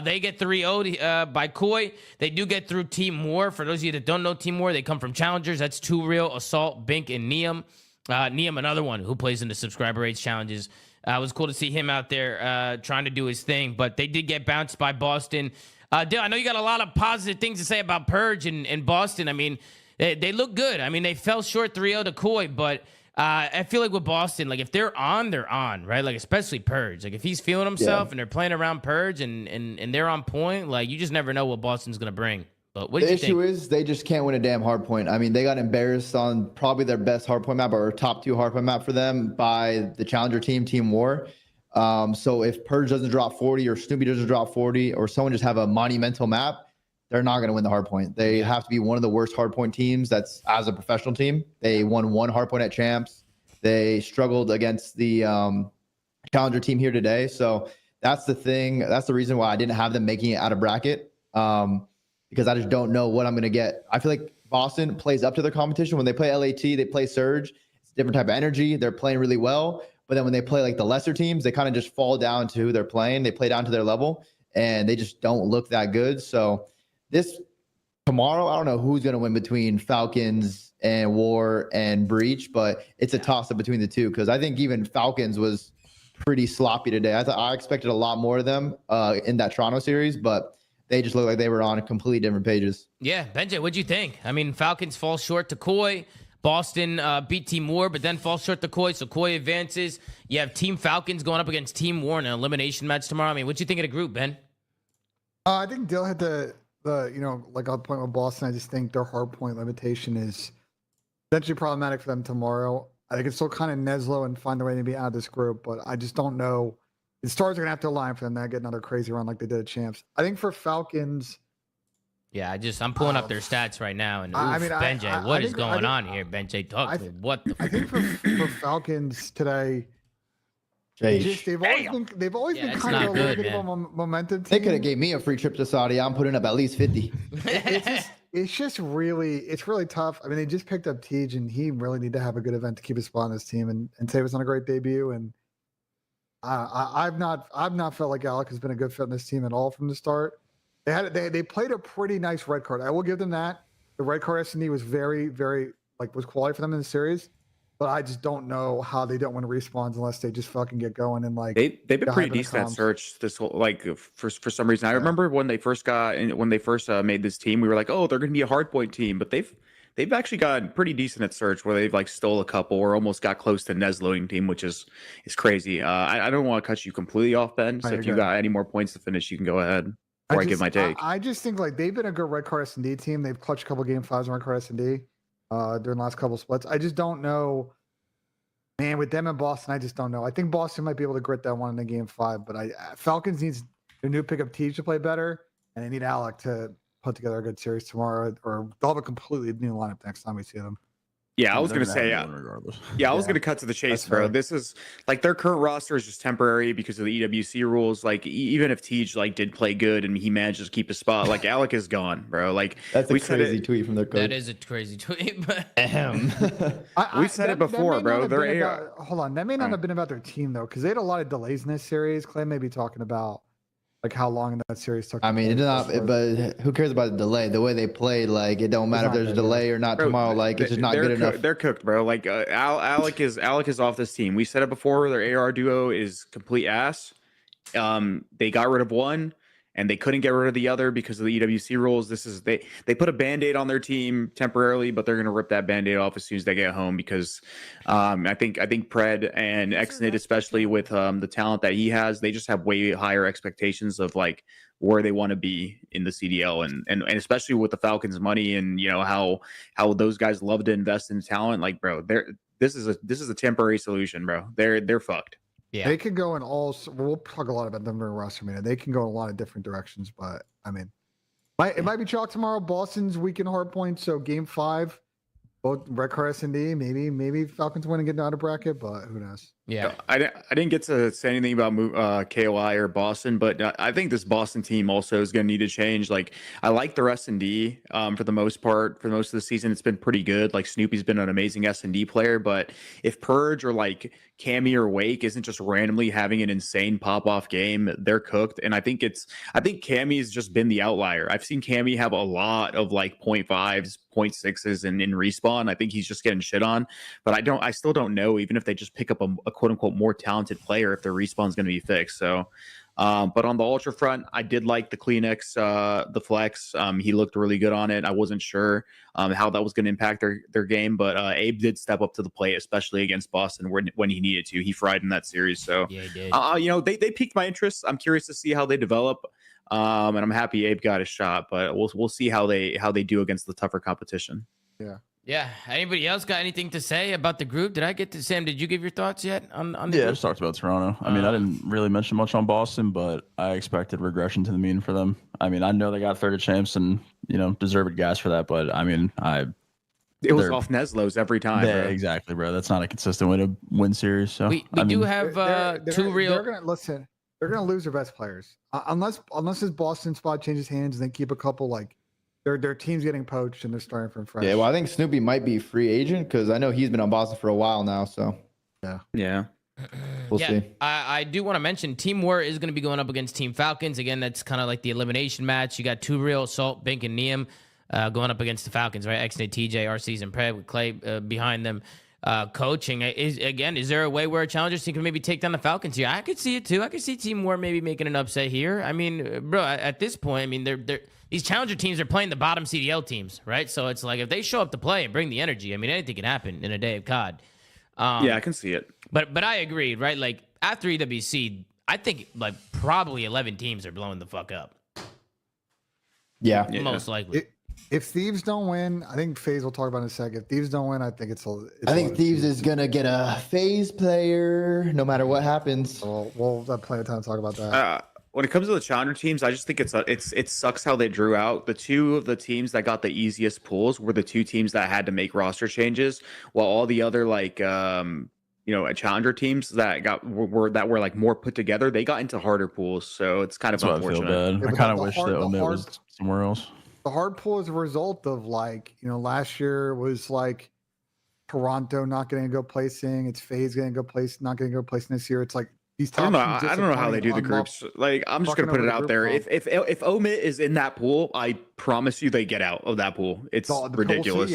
They get 3-0 by Koi. They do get through Team War. For those of you that don't know Team War, they come from Challengers. That's 2 Real, Assault, Bink, and Neum. Neum, another one who plays in the subscriber rates challenges. It was cool to see him out there trying to do his thing, but they did get bounced by Boston. Dale, I know you got a lot of positive things to say about Purge and Boston. I mean, they look good. I mean, they fell short 3-0 to Koi, but I feel like with Boston, like if they're on, right? Like especially Purge. Like if he's feeling himself and they're playing around Purge and they're on point, like you just never know what Boston's gonna bring. But what do you think? The issue is they just can't win a damn hardpoint. I mean, they got embarrassed on probably their best hardpoint map or top 2 hardpoint map for them by the challenger team, Team War. So if Purge doesn't drop 40 or Snoopy doesn't drop 40 or someone just have a monumental map, they're not going to win the hardpoint. They have to be one of the worst hardpoint teams that's as a professional team. They won 1 hardpoint at champs. They struggled against the challenger team here today. So that's the thing. That's the reason why I didn't have them making it out of bracket. Because I just don't know what I'm going to get. I feel like Boston plays up to their competition. When they play LAT, they play Surge. It's a different type of energy. They're playing really well. But then when they play like the lesser teams, they kind of just fall down to who they're playing. They play down to their level, and they just don't look that good. So tomorrow, I don't know who's going to win between Falcons and War and Breach, but it's a toss-up between the two because I think even Falcons was pretty sloppy today. I expected a lot more of them in that Toronto series, but they just looked like they were on completely different pages. Yeah, Benji, what'd you think? I mean, Falcons fall short to Koi. Boston beat Team War, but then fall short to Koi, so Koi advances. You have Team Falcons going up against Team War in an elimination match tomorrow. I mean, what'd you think of the group, Ben? I think Dale hit the like on point with Boston. I just think their hard point limitation is potentially problematic for them tomorrow. I think it's still kind of Neslo and find a way to be out of this group, but I just don't know. The stars are gonna have to align for them to get another crazy run like they did at champs. I think for Falcons. Yeah, I'm pulling up their stats right now, and I mean, Benjay, what is going on here, Benjay? Talk to me. What the? I think for Falcons today, they've always been kind of a little bit of a momentum team. They could have gave me a free trip to Saudi. I'm putting up at least 50. It's really tough. I mean, they just picked up Tej, and he really need to have a good event to keep his spot on this team. And today was on a great debut. And I've not felt like Alec has been a good fit in this team at all from the start. They played a pretty nice red card. I will give them that. The red card S&D was very, very was quality for them in the series. But I just don't know how they don't win respawns unless they just fucking get going and like they've been pretty decent at search this whole for some reason. I remember when they first made this team, we were like, oh, they're going to be a hardpoint team, but they've actually gotten pretty decent at search where they've like stole a couple or almost got close to Nesloing team, which is crazy. I don't want to cut you completely off, Ben. So if you got any more points to finish, you can go ahead before I give my take. I just think like they've been a good red card S&D team. They've clutched a couple game 5s on red card S&D during the last couple splits. I just don't know. Man, with them and Boston, I just don't know. I think Boston might be able to grit that one in the game 5, but Falcons needs their new pickup Tej to play better, and they need Alec to put together a good series tomorrow, or they'll have a completely new lineup next time we see them. Yeah, I was going to say, regardless. I was going to cut to the chase, bro. This is like their current roster is just temporary because of the EWC rules. Like even if Tej like did play good and he managed to keep his spot, like Alec is gone, bro. Like that's a crazy tweet from their coach. That is a crazy tweet, but we said it before, bro. Hold on, that may not have been about their team though, because they had a lot of delays in this series. Clay may be talking about like how long that series took. I mean, it's not, but who cares about the delay? The way they played, like it don't matter if there's a delay or not tomorrow. Like it's just not good enough. They're cooked, bro. Like Alec is off this team. We said it before. Their AR duo is complete ass. They got rid of one, and they couldn't get rid of the other because of the EWC rules. They put a Band-Aid on their team temporarily, but they're gonna rip that Band-Aid off as soon as they get home because I think Pred and Xnit, especially with the talent that he has, they just have way higher expectations of like where they want to be in the CDL and especially with the Falcons money and you know how those guys love to invest in talent. Like, bro, this is a temporary solution, bro. They're fucked. yeah, They could go in all. We'll talk a lot about them during roster meeting. They can go in a lot of different directions, but I mean, it might be chalk tomorrow. Boston's weekend hard point, so game 5, both red card S&D. Maybe Falcons win and get out of bracket, but who knows? yeah. I didn't get to say anything about KOI or Boston, but I think this Boston team also is going to need to change. Like, I like their S&D for the most part. For most of the season, it's been pretty good. Like, Snoopy's been an amazing S&D player, but if Purge or like Cammy or Wake isn't just randomly having an insane pop-off game, they're cooked. And I think Cammy's just been the outlier. I've seen Cammy have a lot of like 0.5s, 0.6s in respawn. I think he's just getting shit on, but I still don't know, even if they just pick up a quote unquote more talented player if their respawn is going to be fixed. So, but on the Ultra front, I did like the Kleenex, the Flex. He looked really good on it. I wasn't sure how that was going to impact their game, but Abe did step up to the plate, especially against Boston when he needed to. He fried in that series. So, Yeah, he did. you know, they piqued my interest. I'm curious to see how they develop. And I'm happy Abe got his shot, but we'll see how they do against the tougher competition. Yeah. Anybody else got anything to say about the group? Did I get to Sam? Did you give your thoughts yet on the Yeah, I group? just talked about Toronto. I mean, I didn't really mention much on Boston, but I expected regression to the mean for them. I mean, I know they got third of champs and, you know, deserved gas for that, but I mean, It was off Neslo's every time. yeah, Bro. exactly, bro. That's not a consistent way to win series. So We I do mean, have They're two real. They're gonna listen. They're gonna lose their best players unless his Boston spot changes hands and they keep a couple like their team's getting poached and they're starting from fresh. Yeah, well, I think Snoopy might be free agent because I know he's been on Boston for a while now. So Yeah. we'll see. I do want to mention Team War is going to be going up against Team Falcons. Again, that's kind of like the elimination match. You got two real Salt, Bink, and Neum going up against the Falcons, right? XNA, TJ, RCs, and Pred with Clay behind them coaching. Is there a way where a Challengers team can maybe take down the Falcons here? I could see it too. I could see Team War maybe making an upset here. I mean, bro, at this point, I mean, these Challenger teams are playing the bottom CDL teams, right? So it's like if they show up to play and bring the energy, I mean, anything can happen in a day of COD. Yeah, I can see it. But I agree, right? Like after EWC, I think like probably 11 teams are blowing the fuck up. Yeah. Most likely. If Thieves don't win, I think FaZe will talk about in a second. If Thieves don't win, I think I think Thieves is gonna get a FaZe player no matter what happens. We'll have plenty of time to talk about that. When it comes to the challenger teams, I just think it sucks how they drew out. The two of the teams that got the easiest pulls were the two teams that had to make roster changes, while all the other challenger teams that were like more put together, they got into harder pools. So it's kind of that's why I feel unfortunate. bad. I kind of wish that Omit was somewhere else. The hard pull is a result of last year was like Toronto not getting a good placing. It's FaZe getting a good place, not getting a good placing this year. It's like these. I don't know how they do the groups. Like I'm just gonna put it out there. If Omit is in that pool, I promise you they get out of that pool. It's ridiculous.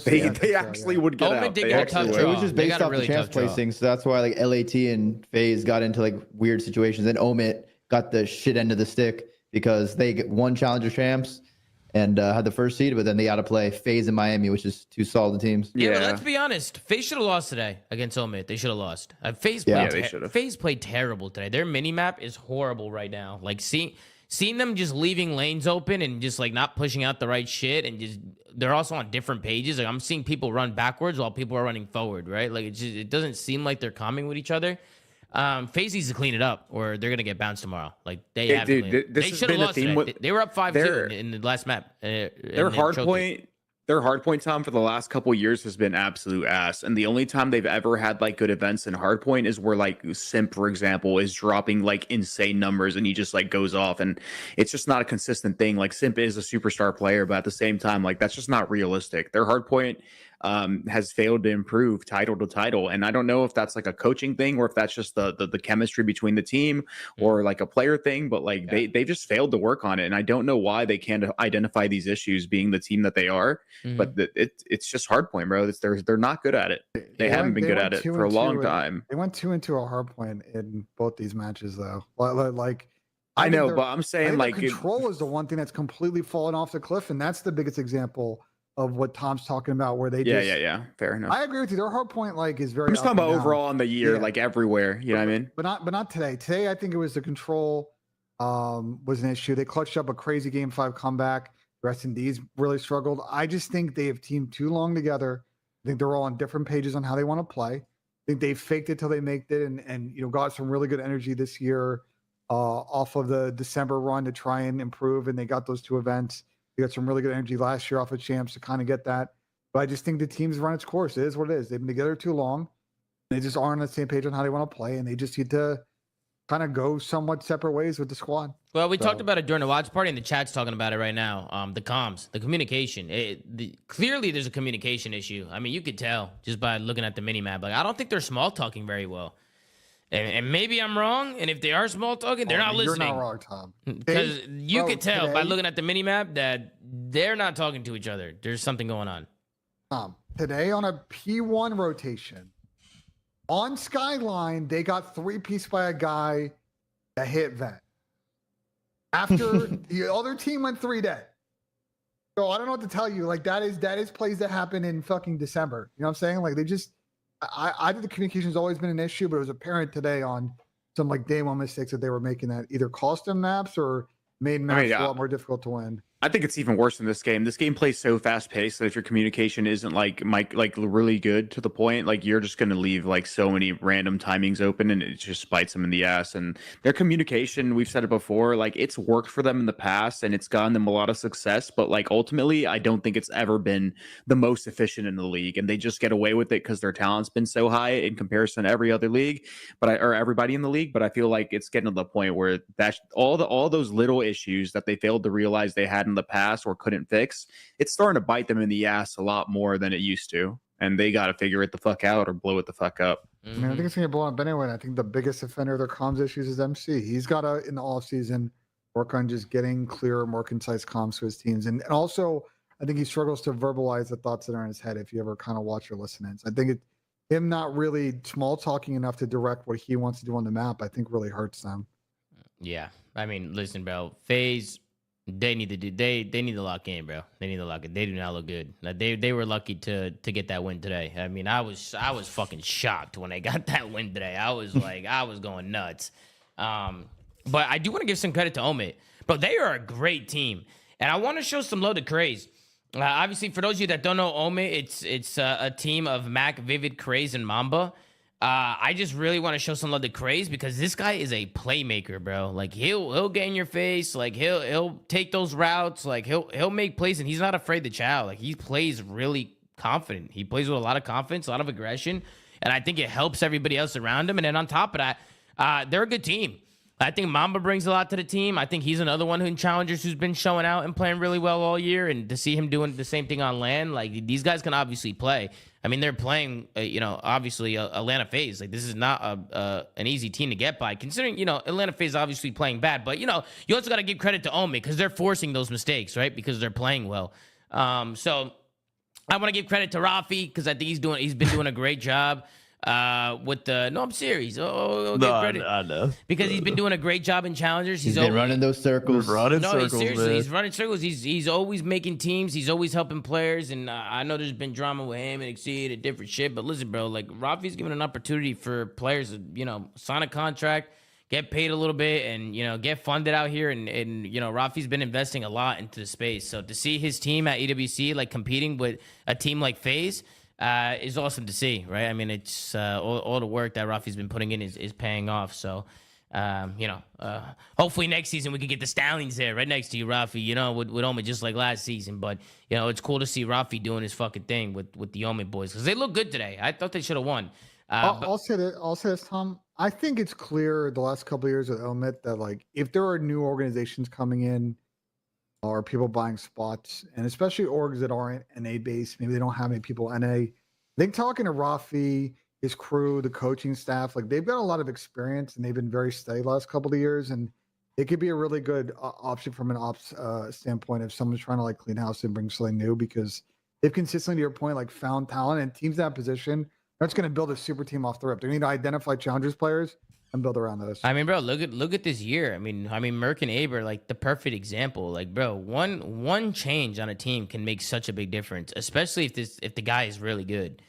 They actually would get out. Did get a tough It draw. was just They based got a off really the champs tough draw. placing, so that's why like LAT and FaZe got into like weird situations. And Omit got the shit end of the stick because they get one challenger champs and had the first seed, but then they got to play FaZe and Miami, which is two solid teams. Yeah, but let's be honest. FaZe should have lost today against Omit. They should have lost. FaZe played terrible today. Their mini map is horrible right now. Like seeing them just leaving lanes open and just like not pushing out the right shit, and just they're also on different pages. Like I'm seeing people run backwards while people are running forward, right? Like it doesn't seem like they're calming with each other. FaZe needs to clean it up, or they're gonna get bounced tomorrow. Like they have. They should have lost today. They were up 5-2 in the last map. Their hard point, Tom, for the last couple years has been absolute ass. And the only time they've ever had like good events in hardpoint is where like Simp, for example, is dropping like insane numbers and he just like goes off, and it's just not a consistent thing. Like Simp is a superstar player, but at the same time, like that's just not realistic. Their hardpoint has failed to improve title to title, and I don't know if that's like a coaching thing or if that's just the chemistry between the team or like a player thing, but like they just failed to work on it, and I don't know why they can't identify these issues being the team that they are. But it's just hardpoint, bro. They're not good at it. They haven't been good at it for a long time. They went 2-2 a hardpoint in both these matches, though. Like I know, but I'm saying like control is the one thing that's completely fallen off the cliff, and that's the biggest example of what Tom's talking about, where they fair enough. I agree with you. Their hardpoint is very. I'm just talking about overall in the year, like everywhere. You know what I mean? But not today. Today, I think it was the control was an issue. They clutched up a crazy Game 5 comeback. The rest of these really struggled. I just think they have teamed too long together. I think they're all on different pages on how they want to play. I think they faked it till they made it, and got some really good energy this year off of the December run to try and improve. And they got those two events. They got some really good energy last year off of champs to kind of get that. But I just think the team's run its course. It is what it is. They've been together too long. They just aren't on the same page on how they want to play, and they just need to kind of go somewhat separate ways with the squad. Well, we talked about it during the watch party, and the chat's talking about it right now. The comms, the communication. Clearly, there's a communication issue. I mean, you could tell just by looking at the mini map. Like, I don't think they're small talking very well. And maybe I'm wrong. And if they are small talking, they're not listening. You're not wrong, Tom. Because you could tell by looking at the mini map that they're not talking to each other. There's something going on. Tom, today on a P1 rotation, On Skyline, they got 3-piece by a guy that hit vet. After the other team went 3 dead. So I don't know what to tell you. Like that is plays that happen in fucking December. You know what I'm saying? Like they just, I think the communication's always been an issue, but it was apparent today on some like day one mistakes that they were making that either cost them maps or made maps a lot more difficult to win. I think it's even worse in this game. This game plays so fast paced that if your communication isn't like really good to the point, like you're just going to leave like so many random timings open and it just bites them in the ass. And their communication, we've said it before, like it's worked for them in the past and it's gotten them a lot of success. But like ultimately, I don't think it's ever been the most efficient in the league. And they just get away with it because their talent's been so high in comparison to every other league, or everybody in the league. But I feel like it's getting to the point where that's all those little issues that they failed to realize they had in the past or couldn't fix, it's starting to bite them in the ass a lot more than it used to, and they got to figure it the fuck out or blow it the fuck up. I mean, I think it's gonna get blown up anyway. And I think the biggest offender of their comms issues is MC. He's got to in the off season work on just getting clearer, more concise comms to his teams, and also I think he struggles to verbalize the thoughts that are in his head. If you ever kind of watch or listen in, so I think him not really small talking enough to direct what he wants to do on the map, I think really hurts them. Yeah, I mean, listen, bro, FaZe. They need to lock in, bro. They need to lock in. They do not look good. Like, they were lucky to get that win today. I mean, I was fucking shocked when they got that win today. I was like, I was going nuts. But I do want to give some credit to Omid. But they are a great team, and I want to show some love to Craze. Obviously, for those of you that don't know Omid, it's a team of Mac, Vivid, Craze, and Mamba. I just really want to show some love to Craze because this guy is a playmaker, bro. Like he'll get in your face, like he'll take those routes, like he'll make plays, and he's not afraid to chow. Like he plays really confident. He plays with a lot of confidence, a lot of aggression, and I think it helps everybody else around him. And then on top of that, they're a good team. I think Mamba brings a lot to the team. I think he's another one in Challengers who's been showing out and playing really well all year. And to see him doing the same thing on LAN, like these guys can obviously play. I mean, they're playing, obviously Atlanta FaZe. Like this is not an easy team to get by, considering Atlanta FaZe obviously playing bad. But you also got to give credit to Omid because they're forcing those mistakes, right? Because they're playing well. So I want to give credit to Rafi because I think he's been doing a great job. With the I'm serious. Give credit. I know because he's been doing a great job in Challengers. He's been running those circles. He's running circles. He's always making teams. He's always helping players. And I know there's been drama with him and Exceed and different shit. But listen, bro, like Rafi's giving an opportunity for players to sign a contract, get paid a little bit, and get funded out here. And Rafi's been investing a lot into the space. So to see his team at EWC like competing with a team like FaZe. Is awesome to see, right? I mean, it's all the work that Rafi's been putting in is paying off. So, hopefully next season we can get the Stallions there right next to you, Rafi, with Omid just like last season. But, it's cool to see Rafi doing his fucking thing with the Omid boys because they look good today. I thought they should have won. I'll say this, Tom. I think it's clear the last couple of years with Omid that, like, if there are new organizations coming in or people buying spots, and especially orgs that aren't NA based, maybe they don't have many people NA. I think talking to Rafi, his crew, the coaching staff, like they've got a lot of experience and they've been very steady last couple of years, and it could be a really good option from an ops standpoint if someone's trying to like clean house and bring something new because they've consistently, to your point, like found talent and teams in that position. They're just going to build a super team off the rip. They need to identify challengers players and build around those. I mean, bro, look at this year. I mean, Merc and Abe are like the perfect example. Like, bro, one change on a team can make such a big difference, especially if the guy is really good,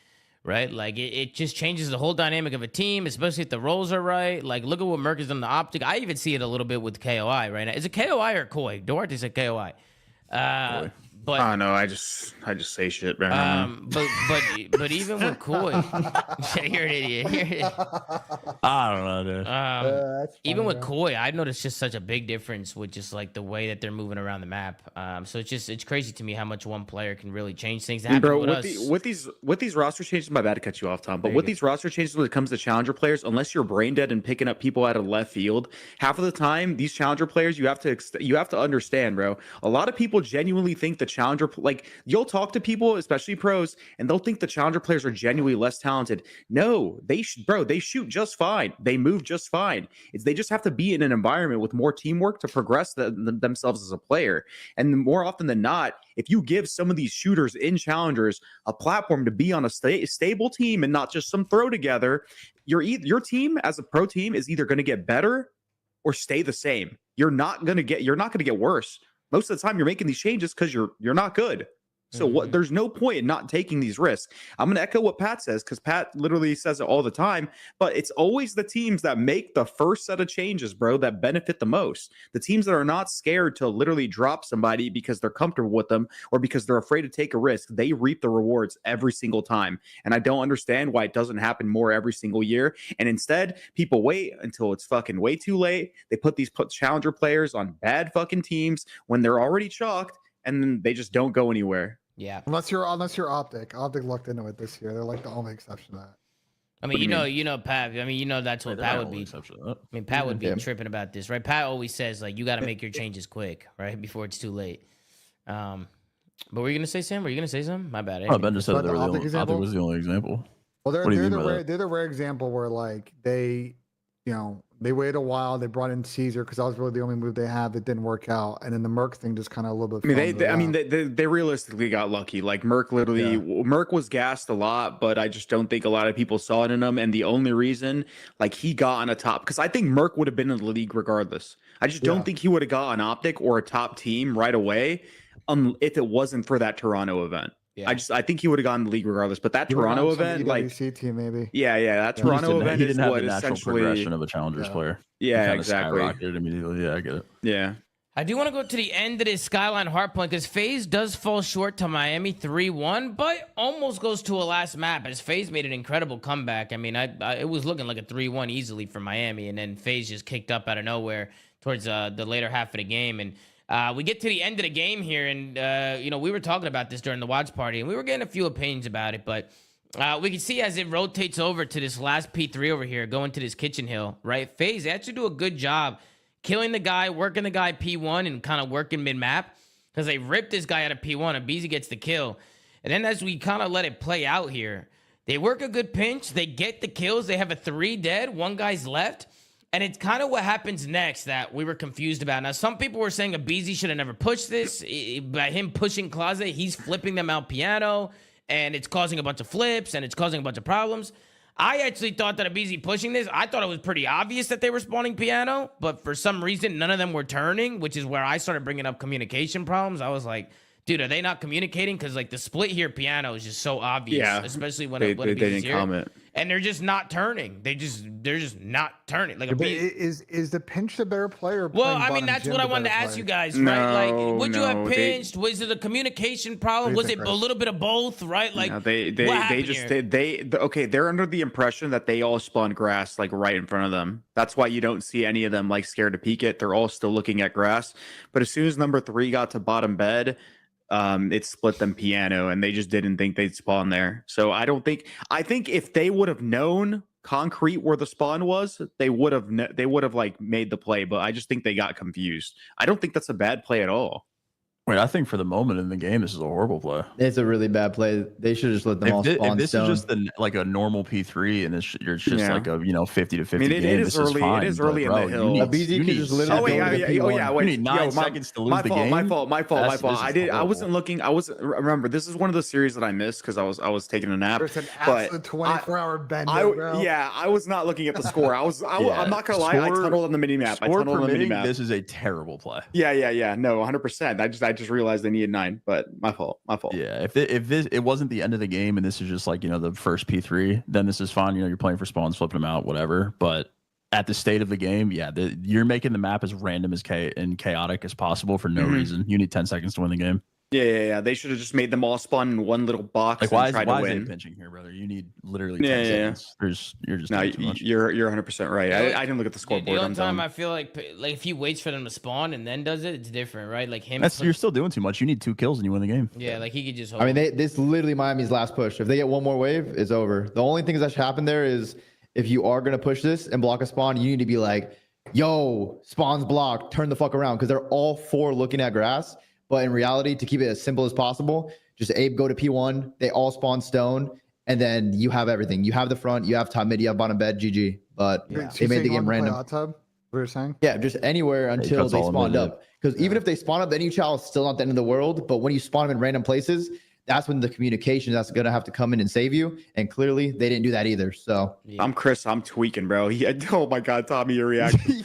right? Like, it just changes the whole dynamic of a team, especially if the roles are right. Like, look at what Merc has done in the optic. I even see it a little bit with KOI right now. Is it KOI or Koi? Duarte said KOI. But I don't know. I just say shit, man. But even with Koi, you're an idiot. I don't know, dude. Even with Koi, I've noticed just such a big difference with just like the way that they're moving around the map. So it's crazy to me how much one player can really change things. With these roster changes, my bad to cut you off, Tom. But with these roster changes, when it comes to challenger players, unless you're brain dead and picking up people out of left field, half of the time these challenger players you have to understand, bro. A lot of people genuinely think the challenger, like you'll talk to people, especially pros, and they'll think the challenger players are genuinely less talented. No, they shoot just fine. They move just fine. They just have to be in an environment with more teamwork to progress themselves as a player. And more often than not, if you give some of these shooters in challengers a platform to be on a stable team and not just some throw together, your team as a pro team is either going to get better or stay the same. You're not going to get worse. Most of the time you're making these changes because you're not good. So there's no point in not taking these risks. I'm going to echo what Pat says, because Pat literally says it all the time, but it's always the teams that make the first set of changes, bro, that benefit the most. The teams that are not scared to literally drop somebody because they're comfortable with them or because they're afraid to take a risk, they reap the rewards every single time. And I don't understand why it doesn't happen more every single year. And instead, people wait until it's fucking way too late. They put challenger players on bad fucking teams when they're already chalked, and then they just don't go anywhere. Yeah. Unless you're Optic looked into it this year. They're like the only exception to that. I mean, you know, Pat. I mean, that's what Pat would be. I mean, Pat would be tripping about this, right? Pat always says like, you got to make your changes quick, right, before it's too late. But were you gonna say, Sam? Were you gonna say something? My bad. Oh, Ben just said the Optic Optic was the only example. Well, they're the rare example where like they waited a while. They brought in Caesar because that was really the only move they had that didn't work out, and then the Merc thing just kind of a little bit. They realistically got lucky. Like Merc Merc was gassed a lot, but I just don't think a lot of people saw it in him. And the only reason, like, he got on a top, because I think Merc would have been in the league regardless. I just don't think he would have got an Optic or a top team right away, if it wasn't for that Toronto event. Yeah. I think he would have gotten the league regardless. But that Toronto event, like Ewc team maybe. Yeah, that Toronto event he didn't is have what the natural progression of a challengers player. Yeah, exactly. Skyrocketed immediately. Yeah, I get it. Yeah. I do want to go to the end of this Skyline Hardpoint because FaZe does fall short to Miami 3-1, but almost goes to a last map as FaZe made an incredible comeback. I mean, it was looking like a 3-1 easily for Miami, and then FaZe just kicked up out of nowhere towards the later half of the game. And we get to the end of the game here, and we were talking about this during the watch party, and we were getting a few opinions about it, but we can see as it rotates over to this last P3 over here, going to this kitchen hill, right? FaZe, they actually do a good job killing the guy, working the guy P1, and kind of working mid-map, because they ripped this guy out of P1, and Beezy gets the kill. And then as we kind of let it play out here, they work a good pinch, they get the kills, they have a 3 dead, 1 guy's left. And it's kind of what happens next that we were confused about. Now, some people were saying Abizi should have never pushed this. By him pushing Closet, he's flipping them out piano, and it's causing a bunch of flips, and it's causing a bunch of problems. I actually thought that Abizi pushing this, I thought it was pretty obvious that they were spawning piano, but for some reason, none of them were turning, which is where I started bringing up communication problems. I was like, dude, are they not communicating? Because like the split here piano is just so obvious, especially when they didn't comment. And they're just not turning. They're just not turning. Like is the pinch the better player? Well, I mean, that's what I wanted to ask you guys, right? Like, would you have pinched? Was it a communication problem? Was it a little bit of both? Right? Like, they're under the impression that they all spawn grass like right in front of them. That's why you don't see any of them like scared to peek it. They're all still looking at grass. But as soon as number 3 got to bottom bed, it split them piano, and they just didn't think they'd spawn there. So I think if they would have known concrete where the spawn was, they would have like made the play. But I just think they got confused. I don't think that's a bad play at all. Wait, I think for the moment in the game, this is a horrible play. It's a really bad play. They should just let them all spawn. If this stone. is just like a normal P3 and it's just like a 50 to 50 game, it is early. It is early in the hill. You need 9 seconds to lose the game. My fault. I wasn't looking. Remember, this is one of the series that I missed because I was taking a nap. There's an absolute 24-hour bend. I was not looking at the score. I'm not gonna lie. I tunneled on the mini map. This is a terrible play. Yeah. No, 100%. I just realized they needed 9, but my fault. Yeah, if it wasn't the end of the game and this is just like the first P3, then this is fine. You're playing for spawns, flipping them out, whatever. But at the state of the game, you're making the map as random as chaotic as possible for no reason. You need 10 seconds to win the game. Yeah. They should have just made them all spawn in one little box and tried to win. Is it pinching here, brother? You need literally 10 seconds. You're just you're 100% right. I didn't look at the scoreboard. The only time I feel like if he waits for them to spawn and then does it, it's different, right? Like him. You're still doing too much. You need 2 kills and you win the game. Yeah, like he could just. I mean, this literally Miami's last push. If they get one more wave, it's over. The only thing that should happen there is if you are gonna push this and block a spawn, you need to be like, "Yo, spawn's blocked. Turn the fuck around," because they're all 4 looking at grass. But in reality, to keep it as simple as possible, just Abe go to P1. They all spawn stone, and then you have everything. You have the front, you have top mid, you have bottom bed, GG. But So they made the you're game saying random. hot tub? What you're saying? Yeah, just anywhere until cuts they all in spawned mid, up. Because even if they spawn up, then you child is still not the end of the world. But when you spawn them in random places, that's when the communication that's gonna have to come in and save you. And clearly, they didn't do that either. So I'm Chris. I'm tweaking, bro. Oh my God, Tommy, your reaction.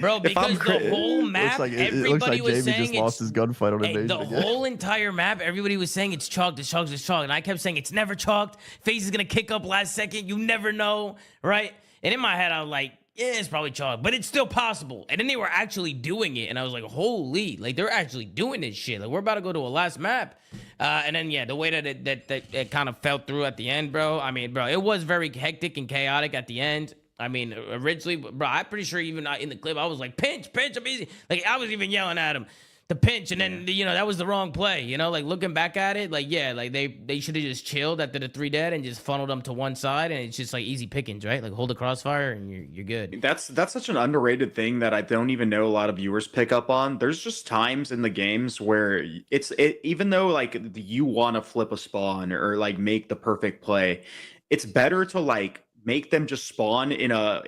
Bro, because the whole Looks map, like everybody was Jamie saying just lost his gunfight on Hey, Invasion the again. whole entire map, everybody was saying it's chalked, it's chalked, it's chalked. And I kept saying it's never chalked. FaZe is going to kick up last second. You never know, right? And in my head, I was like, yeah, it's probably chalked, but it's still possible. And then they were actually doing it. And I was like, holy, like they're actually doing this shit. Like we're about to go to a last map. And then, yeah, the way that it kind of fell through at the end, bro. I mean, bro, it was very hectic and chaotic at the end. I mean, originally, bro, I'm pretty sure even in the clip, I was like, pinch, I'm easy. Like, I was even yelling at him to pinch, and then, that was the wrong play, like, looking back at it, like, yeah, like, they should have just chilled after the 3 dead and just funneled them to one side, and it's just, like, easy pickings, right? Like, hold the crossfire, and you're good. That's such an underrated thing that I don't even know a lot of viewers pick up on. There's just times in the games where even though, like, you want to flip a spawn or, like, make the perfect play, it's better to, like, make them just spawn in a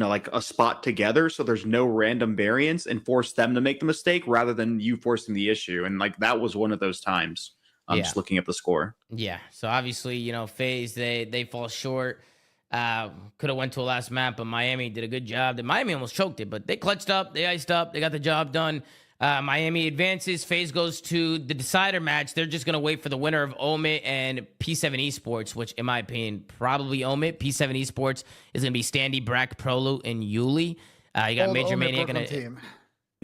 like a spot together so there's no random variance and force them to make the mistake rather than you forcing the issue. And like that was one of those times. I'm just looking at the score. Yeah. So obviously, FaZe, they fall short. Could have went to a last map, but Miami did a good job. Miami almost choked it, but they clutched up, they iced up, they got the job done. Miami advances. FaZe goes to the decider match. They're just going to wait for the winner of Omit and P7 Esports, which, in my opinion, probably Omit. P7 Esports is going to be Standy, Brack, Prolu, and Yuli. You got Major Maniac and team.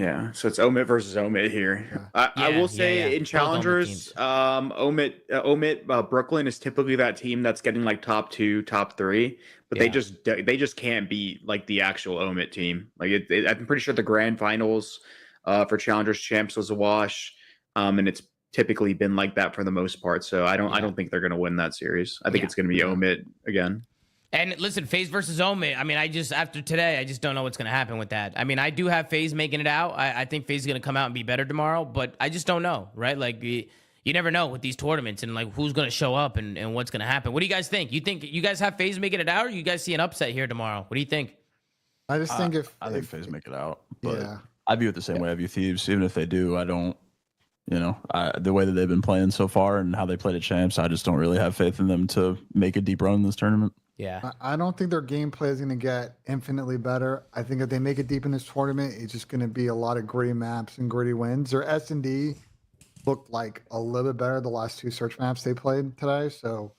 Yeah, so it's Omit versus Omit here. I will say in challengers, Omit, Brooklyn is typically that team that's getting like top 2, top 3, but they just can't beat like the actual Omit team. Like I'm pretty sure the grand finals for challengers champs was a wash, and it's typically been like that for the most part. So I don't think they're gonna win that series. I think it's gonna be Omit again. And listen, FaZe versus Omit. I mean, after today, I just don't know what's going to happen with that. I mean, I do have FaZe making it out. I think FaZe is going to come out and be better tomorrow, but I just don't know, right? Like, you never know with these tournaments and, like, who's going to show up and what's going to happen. What do you guys think? You think you guys have FaZe making it out, or you guys see an upset here tomorrow? What do you think? I just think I think FaZe make it out, but yeah. I view it the same way I view Thieves. Even if they do, I don't, the way that they've been playing so far and how they played at champs, I just don't really have faith in them to make a deep run in this tournament. Yeah. I don't think their gameplay is going to get infinitely better. I think if they make it deep in this tournament, it's just going to be a lot of gritty maps and gritty wins. Their S&D looked like a little bit better the last 2 search maps they played today. So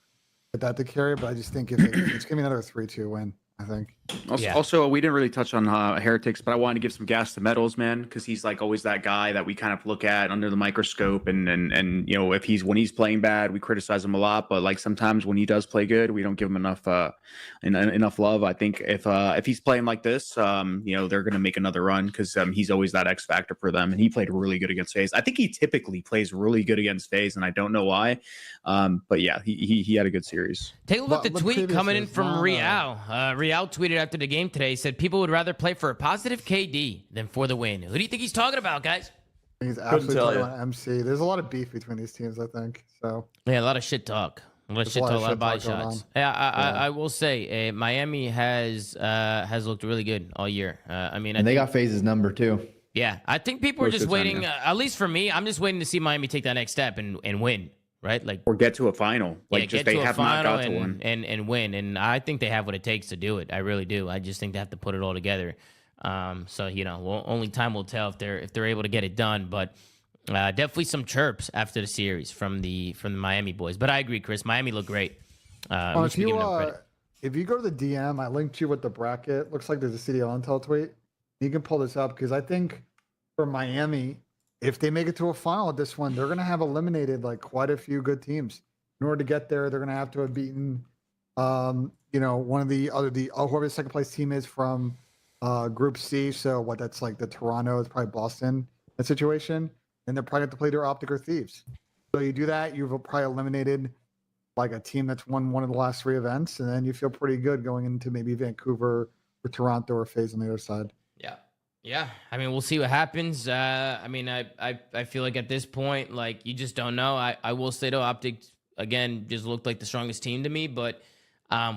get that to carry, but I just think it's going to be another 3-2 win, I think. Also, we didn't really touch on Heretics, but I wanted to give some gas to Metals, man, because he's like always that guy that we kind of look at under the microscope, and if when he's playing bad, we criticize him a lot, but like sometimes when he does play good, we don't give him enough love. I think if he's playing like this, they're gonna make another run because he's always that X factor for them, and he played really good against FaZe. I think he typically plays really good against FaZe, and I don't know why, but yeah, he had a good series. Take a look at the tweet coming in from Real. Real tweeted after the game today. He said people would rather play for a positive KD than for the win. Who do you think he's talking about, guys? He's absolutely talking about MC. There's a lot of beef between these teams, I think. So yeah, a lot of shit talk. A lot of body shots. Yeah, I will say Miami has looked really good all year. And they got FaZe's number too. Yeah, I think people are just waiting. At least for me, I'm just waiting to see Miami take that next step and win. Right, like or get to a final, like just they have not got to one and win, and I think they have what it takes to do it. I really do. I just think they have to put it all together. So only time will tell if they're able to get it done. But definitely some chirps after the series from the Miami boys. But I agree, Chris. Miami looked great. If you go to the DM, I linked you with the bracket. Looks like there's a CDL Intel tweet. You can pull this up because I think for Miami, if they make it to a final at this one, they're going to have eliminated like quite a few good teams. In order to get there, they're going to have to have beaten, one of whoever the second place team is from Group C. So that's like the Toronto, it's probably Boston, that situation. And they're probably have to play their Optic or Thieves. So you do that, you've probably eliminated like a team that's won one of the last 3 events, and then you feel pretty good going into maybe Vancouver or Toronto or FaZe on the other side. Yeah. Yeah, I mean, we'll see what happens. I mean, I feel like at this point, like you just don't know. I will say though, Optic again just looked like the strongest team to me, but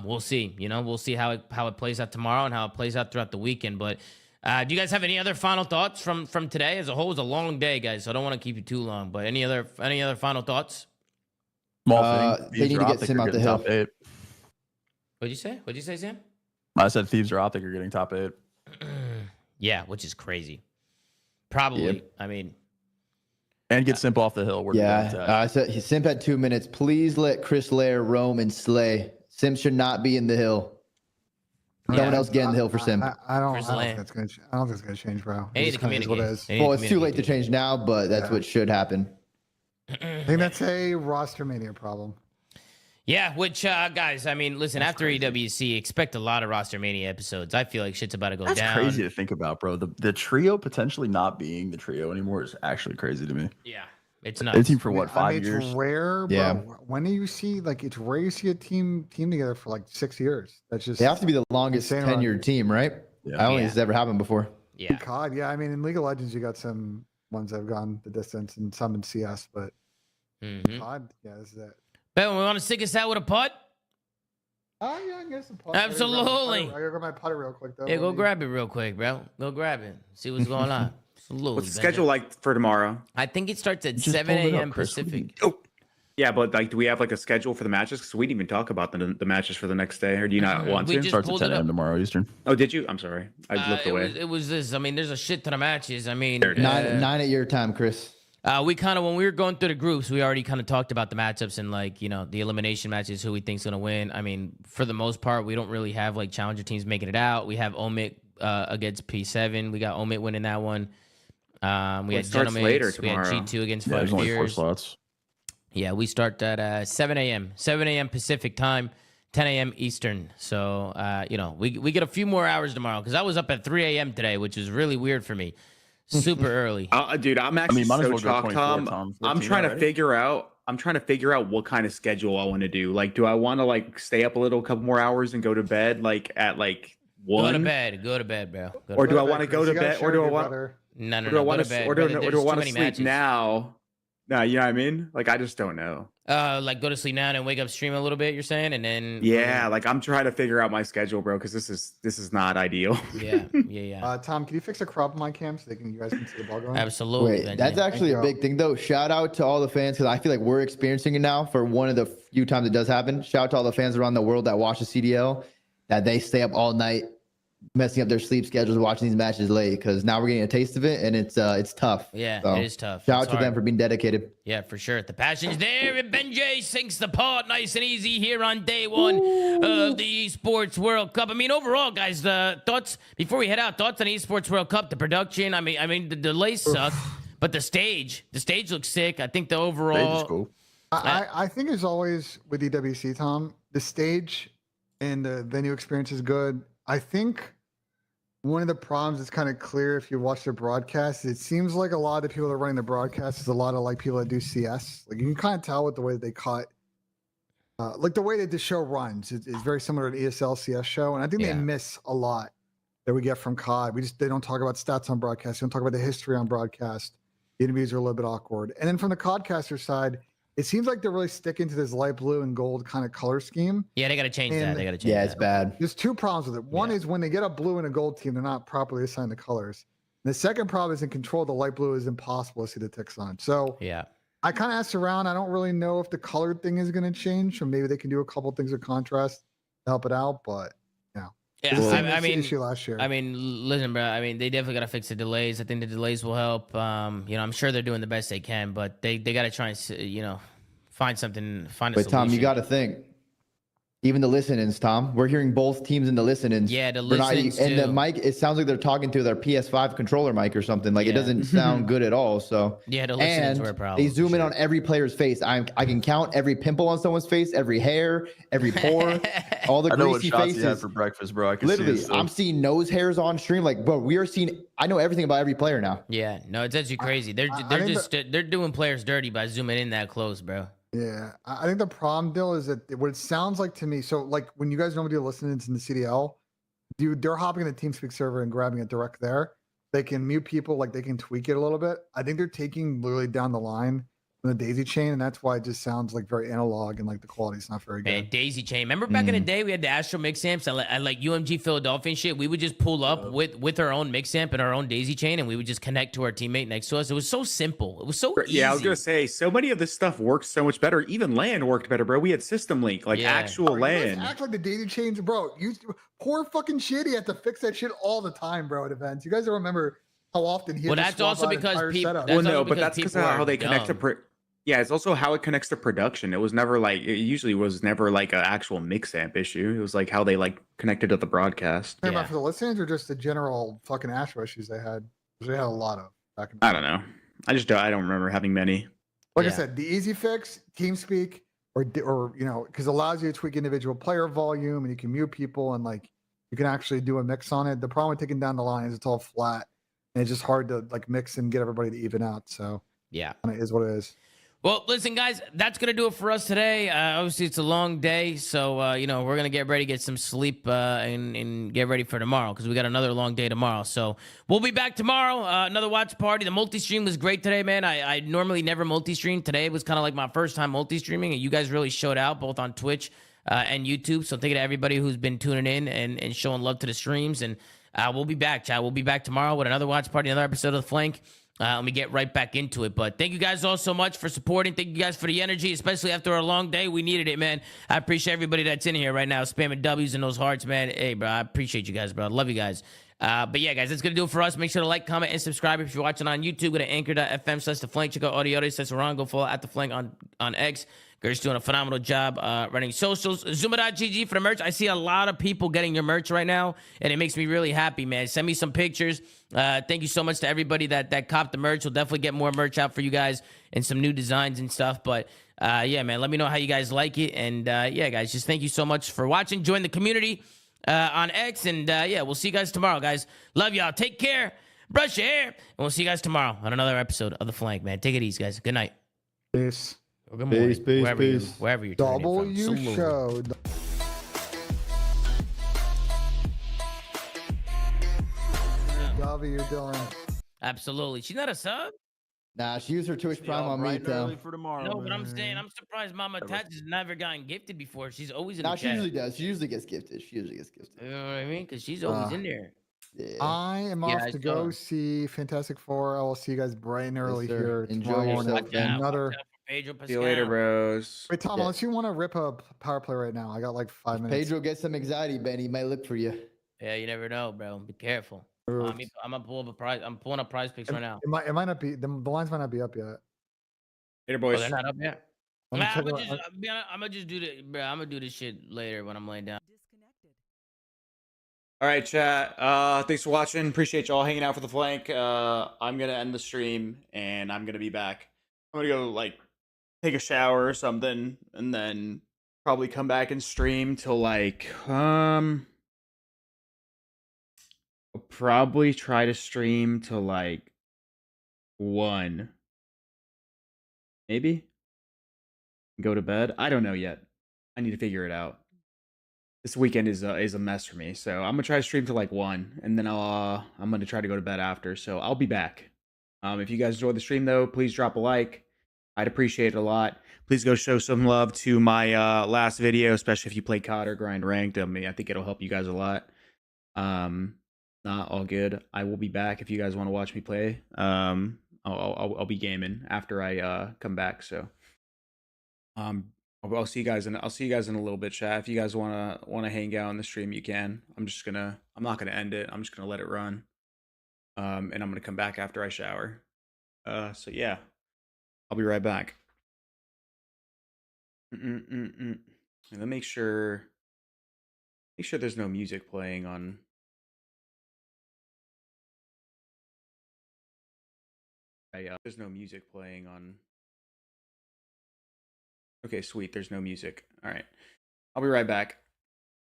we'll see. You know, we'll see how it plays out tomorrow and how it plays out throughout the weekend. But do you guys have any other final thoughts from today? As a whole, it was a long day, guys, so I don't want to keep you too long. But any other final thoughts? Small thing. They need to get Sim out the hill. Top 8. What'd you say? What'd you say, Sam? I said Thieves or Optic are getting top 8. Yeah, which is crazy. Probably. Yep. I mean, And get Simp off the hill. I said Simp had 2 minutes. Please let Chris Lair roam and slay. Simp should not be in the hill. Someone else get in the hill for Simp. I don't think it's gonna change, bro. they need to It's kinda is what it communicate. is. They need Well, it's too late to communicate. change now, but that's what should happen. I think that's a roster mania problem. Yeah, which guys, I mean, listen, after EWC, expect a lot of roster mania episodes. I feel like shit's about to go That's down. crazy to think about, bro. The trio potentially not being the trio anymore is actually crazy to me. Yeah, it's They're nuts. team for what, 5 It's years? rare, bro. Yeah. When do you see it's rare you see a team together for like 6 years? That's just They have to be the longest insane amount. tenured team, right? Yeah. I don't think Yeah. it's ever happened before. Yeah, COD, yeah. I mean, in League of Legends, you got some ones that have gone the distance, and some in CS, but mm-hmm. COD, yeah, this is it. Ben, we want to stick us out with a putt? Oh yeah, I can get some putter. Absolutely. I gotta grab my putter real quick though. Yeah, go grab it real quick, bro. Go grab it. See what's going on. Absolutely. What's the Ben. schedule like for tomorrow? I think it starts at Just 7 pull it up, a.m. Chris. What do you Pacific. Yeah, but like, do we have like a schedule for the matches? Because we didn't even talk about the matches for the next day, or do you not want We to? just Starts at pulled 10 it up. a.m. tomorrow Eastern. Oh, did you? I'm sorry, I looked away. It was this. I mean, there's a shit ton of matches. I mean, Nine at your time, Chris. we kind of, when we were going through the groups, we already kind of talked about the matchups and like, you know, the elimination matches, who we think's gonna win. I mean, for the most part, we don't really have like challenger teams making it out. We have Omit against P7. We got Omit winning that one. We had it starts later Gentlemen. We had tomorrow. G2 against Yeah, Five there's only 4 Spears. slots. Yeah, we start at 7 a.m. 7 a.m. Pacific time, 10 a.m. Eastern. So, you know, we get a few more hours tomorrow because I was up at 3 a.m. today, which is really weird for me. Super early. Dude, I'm actually might as so well go chalk, 24, Tom. Tom. I'm 14 trying to already. figure out. I'm trying to figure out what kind of schedule I want to do. Like, do I want to like stay up a couple more hours and go to bed like at like 1? Go to bed, bro. Go to Or bed. do I want to go to bed? Or do I want? No, Or do I go want to to? bed. Or do brother. I There's want too to many sleep matches. now? No, you know what I mean? Like, I just don't know. Like go to sleep now and wake up, stream a little bit. You're saying, and then Yeah, like I'm trying to figure out my schedule, bro, because this is not ideal. yeah. Tom, can you fix a crop on my cam so you guys can see the ball going? Absolutely. Wait, that's actually a big thing, though. Shout out to all the fans because I feel like we're experiencing it now for one of the few times it does happen. Shout out to all the fans around the world that watch the CDL, that they stay up all night, messing up their sleep schedules, watching these matches late. Because now we're getting a taste of it, and it's tough. Yeah, So, it is tough. Shout It's out to them hard. for being dedicated. Yeah, for sure. The passion's there. And Benjay sinks the pot nice and easy here on day one of the Esports World Cup. I mean, overall, guys, the thoughts before we head out, thoughts on Esports World Cup, the production. I mean, the delays suck, but the stage looks sick. I think the Stage is overall. cool. I think as always with EWC, Tom, the stage and the venue experience is good. I think one of the problems that's kind of clear if you watch their broadcast, it seems like a lot of the people that are running the broadcast is a lot of like people that do CS. Like you can kind of tell with the way that they cut, like the way that the show runs is very similar to an ESL CS show, and I think Yeah. they miss a lot that we get from COD. They don't talk about stats on broadcast. They don't talk about the history on broadcast. The interviews are a little bit awkward, and then from the CODcaster side, it seems like they're really sticking to this light blue and gold kind of color scheme. Yeah, they got to change that. And- They got to change Yeah, that. it's bad. There's two problems with it. One is when they get a blue and a gold team, they're not properly assigned the colors. And the second problem is in control, the light blue is impossible to see the ticks on. So Yeah. I kind of asked around. I don't really know if the colored thing is going to change. So maybe they can do a couple things with contrast to help it out. But Yeah, it's the same I mean, issue last year. I mean, listen, bro. I mean, they definitely got to fix the delays. I think the delays will help. You know, I'm sure they're doing the best they can, but they got to try and find something. Find a But solution. Tom, you got to think. Even the listen-ins, Tom. We're hearing both teams in the listen-ins. Yeah, the We're not- listen-ins and the too. mic. It sounds like they're talking to their PS5 controller mic or something. Like it Yeah. doesn't sound good at all. So Yeah, the listen-ins and were a problem. they zoom in on every player's face. I can count every pimple on someone's face, every hair, every pore, all the I know what greasy shots you had faces. for breakfast, bro. I can Literally, see it still. I'm seeing nose hairs on stream. Like, bro, we are seeing. I know everything about every player now. Yeah, no, it's actually crazy. They're I think just they're doing players dirty by zooming in that close, bro. Yeah, I think the problem, Dill, is that what it sounds like to me. So, like when you guys normally do listenings in the CDL, dude, they're hopping in the TeamSpeak server and grabbing it direct there. they can mute people, like they can tweak it a little bit. I think they're taking literally down the line from the daisy chain, and that's why it just sounds like very analog and like the quality's not very Man, good. daisy chain. Remember back in the day, we had the Astro mix amps at like UMG Philadelphia and shit. We would just pull up with our own mix amp and our own daisy chain, and we would just connect to our teammate next to us. It was so simple. It was so easy. Yeah, I was gonna say, so many of this stuff works so much better. Even LAN worked better, bro. We had System Link, like Yeah. actual Bro, you guys LAN. act like the daisy chains, bro. You poor fucking shit. He had to fix that shit all the time, bro. At events, you guys don't remember how often he. Well, had to that's swap also out because entire people. setup. Well, That's no, also but that's because because of how people they are connect to. dumb. Yeah, it's also how it connects to production. It was never like it usually was never like an actual mix amp issue. It was like how they like connected to the broadcast. Talking Yeah. about for the listeners or just the general fucking Astro issues they had? 'Cause they had a lot of back in. I don't know. I don't remember having many. Like I Yeah. said, the easy fix, TeamSpeak, or you know, because it allows you to tweak individual player volume and you can mute people and like you can actually do a mix on it. The problem with taking down the line is it's all flat and it's just hard to like mix and get everybody to even out. So Yeah. it is what it is. Well, listen, guys, that's going to do it for us today. Obviously, it's a long day, so, you know, we're going to get ready, get some sleep, and get ready for tomorrow because we got another long day tomorrow. So we'll be back tomorrow, another watch party. The multi-stream was great today, man. I normally never multi-stream. Today was kind of like my first time multi-streaming, and you guys really showed out both on Twitch and YouTube. So thank you to everybody who's been tuning in and showing love to the streams. And we'll be back, chat. We'll be back tomorrow with another watch party, another episode of The Flank. Let me get right back into it. But thank you guys all so much for supporting. Thank you guys for the energy, especially after a long day. We needed it, man. I appreciate everybody that's in here right now, spamming W's and those hearts, man. Hey, bro, I appreciate you guys, bro. I love you guys. But yeah, guys, that's going to do it for us. Make sure to like, comment, and subscribe. If you're watching on YouTube, go to anchor.fm/theflank. Check out audio.com. Go follow at The Flank on X. Gert's doing a phenomenal job running socials. Zuma.gg for the merch. I see a lot of people getting your merch right now, and it makes me really happy, man. Send me some pictures. Thank you so much to everybody that copped the merch. We'll definitely get more merch out for you guys and some new designs and stuff. But yeah, man, let me know how you guys like it. And yeah, guys, just thank you so much for watching. Join the community on X. And yeah, we'll see you guys tomorrow, guys. Love y'all. Take care. Brush your hair. And we'll see you guys tomorrow on another episode of The Flank, man. Take it easy, guys. Good night. Peace. Or good morning. Peace, Wherever you're tuning in from. W Salute. show. W Dylan. Absolutely. She's not a sub? Nah, she used her Twitch Prime on me, bright and early though. for tomorrow. No, but I'm man. saying I'm surprised Mama Tats has never gotten gifted before. She's always in Nah, the she chat. usually does. She usually gets gifted. She usually gets gifted. You know what I mean? Because she's always in there. Yeah. I am Yeah, off I to saw. go see Fantastic Four. I will see you guys bright and early sir. here Enjoy tomorrow morning. yourself, man. Another. Watch out for Pedro See you later, Pascal. bros. Wait, Tom, Yeah. unless you want to rip a power play right now, I got like 5 minutes. Pedro gets some anxiety, Ben. He might look for you. Yeah, you never know, bro. Be careful. Oops. I'm gonna pull up a prize. I'm pulling up prize picks right now. It might not be the lines might not be up yet. Later, Oh, boys. they're not up yet. I'm Nah, gonna I'm check gonna it just, out. I'm gonna just do the, bro. I'm gonna do this shit later when I'm laying down. All right, chat. Thanks for watching. Appreciate y'all hanging out for the flank. I'm gonna end the stream and I'm gonna be back. I'm gonna go like take a shower or something, and then probably come back and stream till like I'll probably try to stream till like 1, maybe. Go to bed. I don't know yet. I need to figure it out. This weekend is a mess for me, so I'm gonna try to stream till like 1, and then I'm gonna try to go to bed after. So I'll be back. If you guys enjoyed the stream though, please drop a like. I'd appreciate it a lot. Please go show some love to my last video, especially if you play COD or grind ranked. I mean, I think it'll help you guys a lot. Not all good. I will be back if you guys want to watch me play. I'll be gaming after I come back. So I'll see you guys in a little bit, chat. If you guys wanna hang out on the stream, you can. I'm not gonna end it. I'm just gonna let it run. And I'm gonna come back after I shower. So yeah, I'll be right back. And then make sure there's no music playing on. There's no music playing on. Okay, sweet. There's no music. All right. I'll be right back.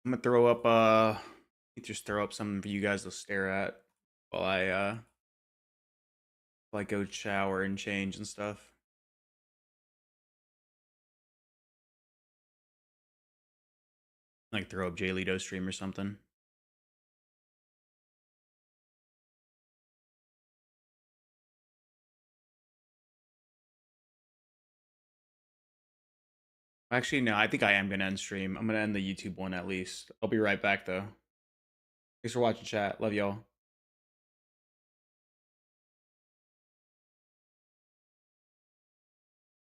I'm gonna throw up just throw up something for you guys to stare at while I go shower and change and stuff. Like throw up Jay Lito stream or something. Actually, no, I think I am gonna end stream. I'm gonna end the YouTube one at least. I'll be right back though. Thanks for watching, chat. Love y'all.